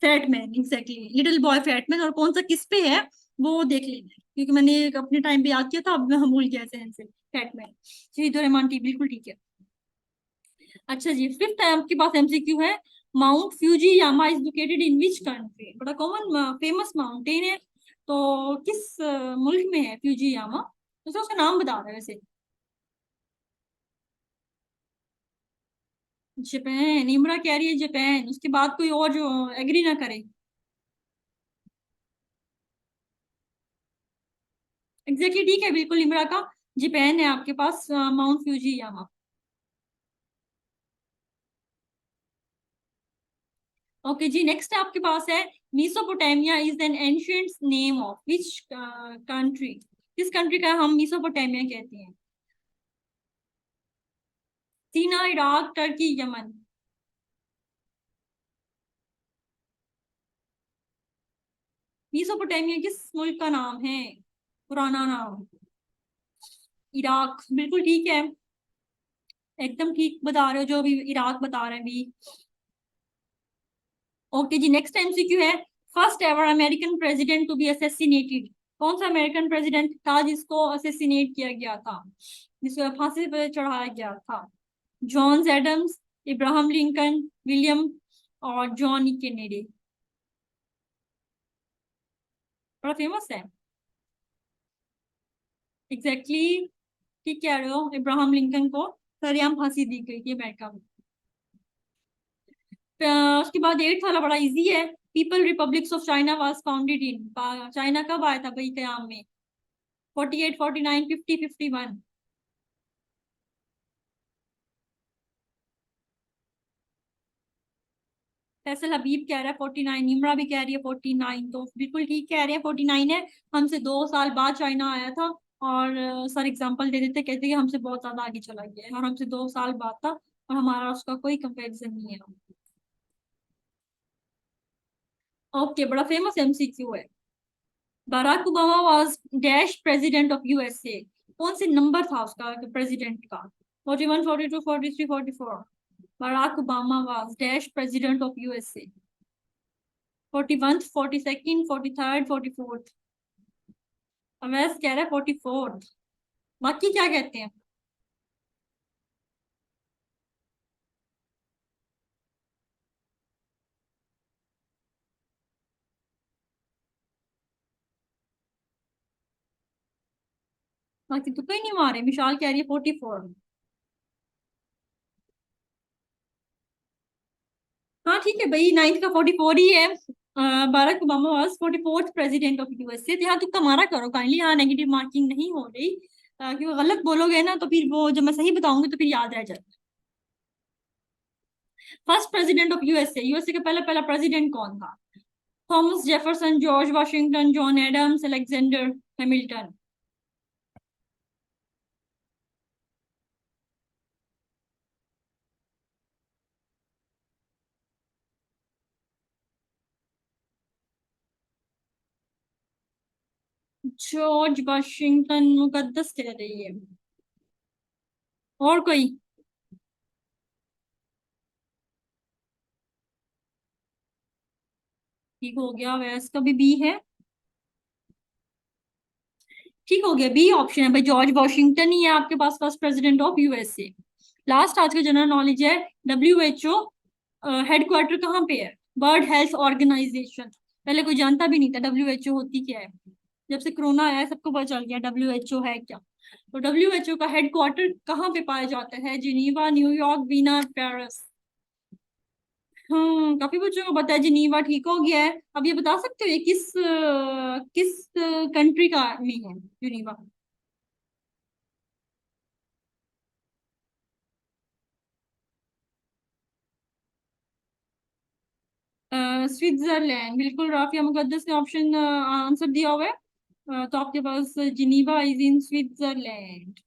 Fat Man, exactly, little boy Fat Man. और कौन सा किस पे है वो देख लेना है, क्योंकि मैंने अपने टाइम पे याद किया था, अब मैं भूल गया जहन से। फैटमैन। शहीद रहमान की, बिल्कुल ठीक है। अच्छा जी, फिफ्थ आपके पास एमसीक्यू है। Mount Fujiyama is located in which country? बड़ा कॉमन फेमस माउंटेन है, तो किस मुल्क में है फ्यूजी यामा? तो उसका नाम बता रहे हैं वैसे। जापान, इमरा कह रही है जापान, उसके बाद कोई और जो एग्री ना करे। एग्जैक्टली ठीक है, बिल्कुल इमरा का जापान है आपके पास, माउंट फ्यूजी यामा। ओके जी, नेक्स्ट आपके पास है, Mesopotamia is an ancient name of which country? किस कंट्री का हम मेसोपोटामिया कहते हैं? सीना, इराक, टर्की, यमन। मेसोपोटामिया किस मुल्क का नाम है? पुराना नाम। इराक, बिल्कुल ठीक है, एकदम ठीक बता रहे हो, जो अभी इराक बता रहे हैं भी। ओके जी, नेक्स्ट एमसीक्यू है, first ever American president to be assassinated. कौन सा अमेरिकन प्रेसिडेंट था जिसको असैसिनेट किया गया था, जिसको फांसी पर चढ़ाया गया था? John Adams, Abraham Lincoln, William और जॉन केनेडी। बड़ा फेमस है। एग्जैक्टली exactly, ठीक कह रहे हो, इब्राहिम लिंकन को सरेआम फांसी दी गई थी अमेरिका में। उसके बाद एट्थ वाला बड़ा इजी है, people republics of China was founded in. China कब आया था भाई कयाम में? 48, 49, 50, 51? फैसल हबीब कह रहा है 49, इमरा भी कह रही है 49, तो बिल्कुल ठीक कह रहे हैं, 49 है। हमसे 2 साल बाद चाइना आया था। और सर एग्जांपल दे देते, कहते कि हमसे बहुत ज्यादा आगे चला गया है, और हमसे 2 साल बाद था, और हमारा उसका कोई कंपैरिजन नहीं है। ओके, बड़ा फेमस एमसीक्यू है, Barack Obama was dash president of USA. कौन से नंबर था उसका प्रेसिडेंट का? 41, 42, 43, 44? Barack Obama was dash president of USA. 41, 42, 43, 44? Awais कह रहा है 44। बाकी क्या कहते हैं? बाकी तो कोई नहीं मारे, विशाल कह रही है 44। हाँ ठीक है भाई, नाइन्थ का 44 ही है। Barack Obama was 44th president of USA. यहाँ तुक्का मारा करो काइंडली, यहाँ नेगेटिव मार्किंग नहीं हो रही, क्योंकि गलत बोलोगे ना तो फिर वो जब मैं सही बताऊंगी तो फिर याद रह जाएगा। First president of USA, USA का पहला पहला प्रेसिडेंट कौन था? Thomas Jefferson, George Washington, John Adams, Alexander Hamilton? George Washington Muqaddas कह रही है। और कोई? ठीक हो गया, वैस का भी बी है। ठीक हो गया, बी ऑप्शन है भाई, जॉर्ज वॉशिंगटन ही है आपके पास first president of USA. Last आज का जनरल नॉलेज है, डब्ल्यूएचओ हेडक्वार्टर कहाँ पे है? World health organization. पहले कोई जानता भी नहीं था डब्ल्यूएचओ होती क्या है, जब से कोरोना आया है सबको पता चल गया डब्ल्यूएचओ है क्या। तो डब्ल्यूएचओ का हेडक्वार्टर कहाँ पे पाया जाता है? Geneva, New York, Veena, Paris? काफी बच्चों को पता है जिनीवा ठीक हो गया है। अब ये बता सकते हो ये किस कंट्री का में है जिनीवा? स्विट्जरलैंड, बिल्कुल राफिया मुकद्दस ने ऑप्शन आंसर दिया हुआ है। तो आपके पास जिनीवा इज इन स्विट्जरलैंड।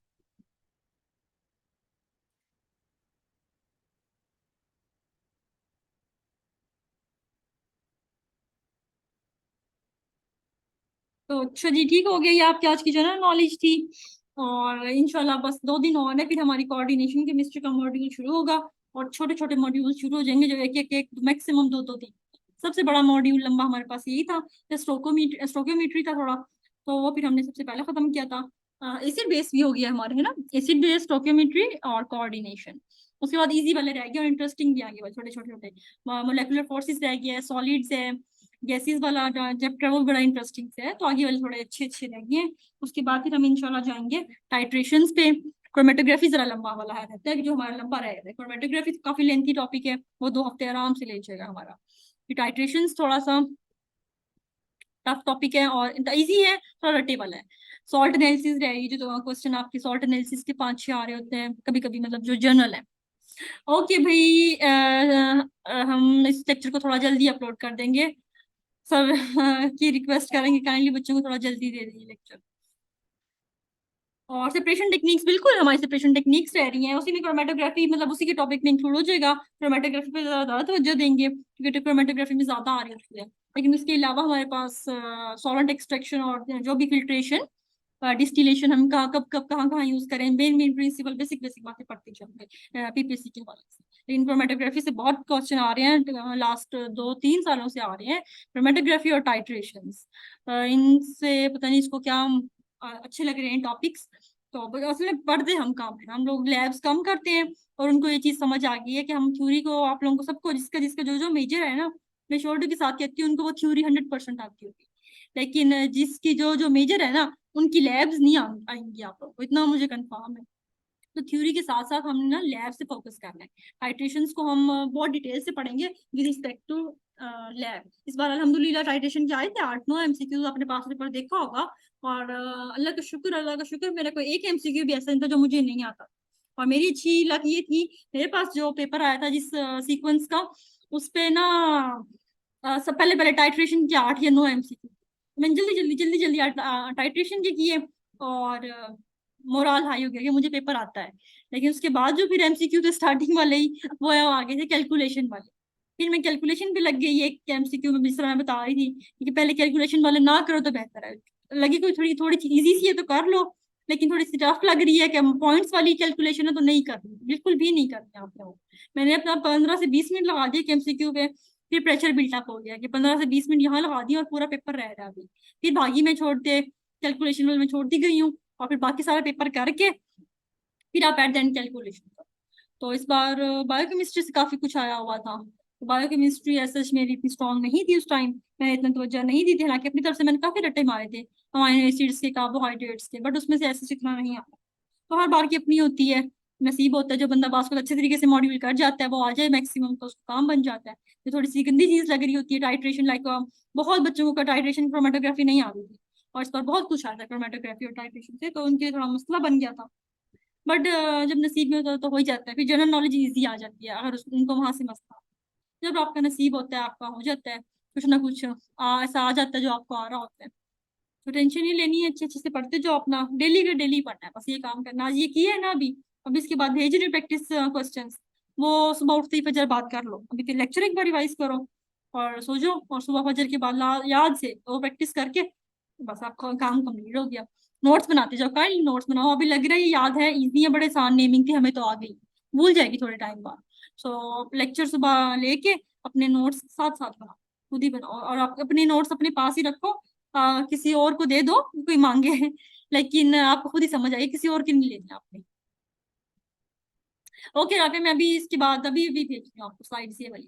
तो अच्छा जी, ठीक हो गया। ये आपकी आज की जनरल नॉलेज थी। और इंशाल्लाह बस 2 दिन और है, फिर हमारी कोऑर्डिनेशन केमिस्ट्री का मॉड्यूल शुरू होगा। और छोटे छोटे मॉड्यूल शुरू हो जाएंगे, जो एक एक एक मैक्सिमम 2 2 दिन। सबसे बड़ा मॉड्यूल लंबा हमारे पास यही था, स्टोकियोमेट्री था थोड़ा, तो वो फिर हमने सबसे पहले खत्म किया था। एसिड बेस भी हो गया हमारे, है ना, एसिड बेस, स्टोकियोमेट्री और कोऑर्डिनेशन। उसके बाद इजी वाले रह गए और इंटरेस्टिंग भी आ गए, छोटे छोटे छोटे मोलेकुलर फोर्सेस रह गए, सॉलिड्स है, गैसेस वाला चैप्टर वो बड़ा इंटरेस्टिंग से है, तो आगे वाले थोड़े अच्छे अच्छे रहेंगे। उसके बाद फिर हम इंशाल्लाह जाएंगे टाइट्रेशंस पे। क्रोमेटोग्राफी जरा लंबा वाला है, रहता है कि जो हमारा लंबा रहेगा। क्रोमेटोग्राफी काफी लेंथी टॉपिक है, वो 2 हफ्ते आराम से ले जाएगा हमारा। फिर टाइट्रेशंस थोड़ा सा टफ टॉपिक है और इजी है, थोड़ा रट्टे वाला है। सॉल्ट एनालिसिस रहेगी, जो तो क्वेश्चन आपके सॉल्ट एनालिसिस के 5 6 आ रहे होते हैं कभी कभी, मतलब जो जर्नल है। ओके भाई, हम इस लेक्चर को थोड़ा जल्दी अपलोड कर देंगे। सर की रिक्वेस्ट करेंगे काइंडली बच्चों को थोड़ा जल्दी दे दीजिए लेक्चर। और सेपरेशन टेक्निक्स, बिल्कुल हमारी सेपरेशन टेक्निक्स रह रही हैं उसी में। क्रोमेटोग्राफी मतलब उसी के टॉपिक में इंक्लूड हो जाएगा। क्रोमेटोग्राफी पे ज्यादा तवज्जो देंगे क्योंकि क्रोमेटोग्राफी में ज्यादा आ रही है। लेकिन उसके अलावा हमारे पास सॉल्वेंट एक्सट्रैक्शन और जो भी फिल्ट्रेशन, डिस्टिलेशन हम कहाँ कब कब कहाँ कहाँ यूज करें, main main principle, basic basic बातें पढ़ते जाएंगे पीपीसी के हवाले से। लेकिन क्रोमेटोग्राफी से बहुत क्वेश्चन आ रहे हैं, लास्ट 2 3 सालों से आ रहे हैं, क्रोमेटोग्राफी और टाइट्रेशन। इनसे पता नहीं इसको क्या अच्छे लग रहे हैं टॉपिक्स। तो असल में पढ़ते हम कम है, हम लोग लैब्स कम करते हैं। और उनको ये चीज समझ आ गई है कि हम थ्योरी को, आप लोगों को सबको जिसका जिसका जो जो मेजर है ना, मैं श्योरिटी के साथ कहती हूँ उनको वो थ्योरी 100% आती होगी। लेकिन जिसकी जो जो मेजर है ना, उनकी लैब्स नहीं आएंगी आप लोग को, इतना मुझे कंफर्म है। तो थ्योरी के साथ साथ हमने ना लैब से फोकस करना है। टाइट्रेशंस को हम बहुत डिटेल से पढ़ेंगे विद रिस्पेक्ट टू लैब। इस बार अल्हम्दुलिल्लाह टाइट्रेशन के आए थे 8 9 एमसीक्यूज, अपने पास पेपर देखा होगा। और अल्लाह का शुक्र मेरा कोई एक एमसीक्यू भी ऐसा नहीं था जो मुझे नहीं आता। और मेरी अच्छी लक ये थी, मेरे पास जो पेपर आया था जिस सीक्वेंस का, उस पे ना सब पहले पहले टाइट्रेशन के 8 या 9 एमसीक्यू। मैंने जल्दी जल्दी जल्दी जल्दी टाइट्रेशन के किए। और मोरल हाई हो गया कि मुझे पेपर आता है। लेकिन उसके बाद जो फिर एमसीक्यू के स्टार्टिंग वाले ही वो आगे थे कैलकुलेशन वाले। फिर मैं कैलकुलेशन पे लग गई एक एमसीक्यू में, जिस तरह मैं बता रही थी कि पहले कैलकुलेशन वाले ना करो तो बेहतर है। लगी कोई थोड़ी थोड़ी इजी सी है तो कर लो, लेकिन थोड़ी सी टफ लग रही है कि पॉइंट्स वाली कैलकुलेशन है तो नहीं करनी, बिल्कुल भी नहीं करनी आपने वो। मैंने अपना 15 से 20 मिनट लगा दिए एमसीक्यू पे। फिर प्रेशर बिल्टअप हो गया कि 15 से 20 मिनट यहाँ लगा दिए और पूरा पेपर रह रहा अभी। फिर भागी में छोड़ दे, कैलकुलेशन वाले में छोड़ दी गई हूँ। और फिर बाकी सारा पेपर करके फिर आप एट द एंड कैलकुलेशन करो। तो इस बार बायोकेमिस्ट्री से काफी कुछ आया हुआ था। तो बायोकेमिस्ट्री ऐसा मेरी इतनी स्ट्रांग नहीं थी उस टाइम, मैंने इतना तवज्जो नहीं दी थी। हालांकि अपनी तरफ से मैंने काफी रट्टे मारे थे अमीनो एसिड्स के, कार्बोहाइड्रेट्स के, बट उसमें से ऐसे सीखना नहीं आता। तो हर बार की अपनी होती है, नसीब होता है। जो बंदा बास को अच्छे तरीके से मॉड्यूल कर जाता है वो आ जाए मैक्सिमम, तो उसका काम बन जाता है। जो थोड़ी सी गंदी चीज लग रही होती है टाइट्रेशन, लाइक बहुत बच्चों को टाइट्रेशन क्रोमेटोग्राफी नहीं आ रही थी, और इस पर बहुत कुछ आता है क्रोमेटोग्राफी और टाइट्रेशन से, तो उनके थोड़ा मसला बन गया था। बट जब नसीब में होता है तो हो ही जाता है। फिर जनरल नॉलेज इजी आ जाती है अगर उनको वहां से मसला। जब आपका नसीब होता है, आपका हो जाता है कुछ ना कुछ, ऐसा आ जाता है जो आपको आ रहा होता है। तो टेंशन नहीं लेनी है, अच्छे अच्छे से पढ़ते जाओ, अपना डेली का डेली पढ़ना है, बस ये काम करना। आज ये किया है ना अभी, अब इसके बाद भेज रही प्रैक्टिस क्वेश्चंस, वो सुबह उठते ही फजर बात कर लो। अभी फिर लेक्चर एक बार रिवाइज करो और सो जाओ, और सुबह फजर के बाद याद से वो प्रैक्टिस करके बस आपका काम कंप्लीट हो गया। नोट्स बनाते जाओ, काइंडली नोट्स बनाओ। अभी लग रहा है ये याद है, इतनी है बड़े आसान नेमिंग थी, हमें तो आ गई, भूल जाएगी थोड़े टाइम बाद। सो लेक्चर सुबह लेके अपने नोट्स साथ साथ बनाओ, खुद ही बनाओ। और आप अपने नोट्स अपने पास ही रखो, किसी और को दे दो कोई मांगे लेकिन आपको खुद ही समझ आएगी, किसी और की नहीं लेनी आपने। ओके राफे, मैं अभी इसके बाद अभी अभी भेज रही हूँ आपको स्लाइड्स ये वाली।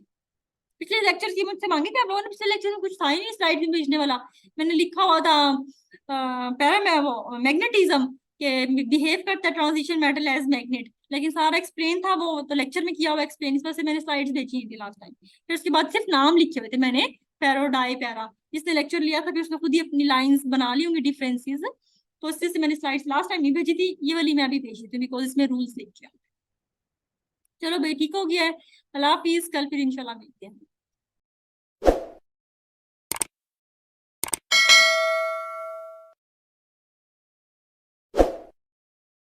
पिछले लेक्चर की मुझसे मांगी थी आप लोगों ने, पिछले लेक्चर में कुछ था ही नहीं स्लाइड में भेजने वाला। मैंने लिखा हुआ था पैरा में वो मैग्नेटिज्म, कि बिहेव करता है ट्रांजिशन मेटल एज मैग्नेट, लेकिन सारा एक्सप्लेन था वो तो लेक्चर में किया हुआ एक्सप्लेन, इस वजह से मैंने स्लाइड्स भेजी थी लास्ट टाइम। फिर उसके बाद सिर्फ नाम लिखे हुए थे मैंने, पैरा डाई पैरा, जिसने लेक्चर लिया था फिर उसने खुद ही अपनी लाइंस बना ली होंगी डिफरेंसेस, तो इससे से मैंने स्लाइड्स लास्ट टाइम नहीं भेजी थी, ये वाली मैं भी भेजी थी बिकॉज इसमें रूल्स लिखे। चलो भाई ठीक हो गया है, अल्लाह हाफिज, कल फिर इंशाल्लाह मिलते हैं।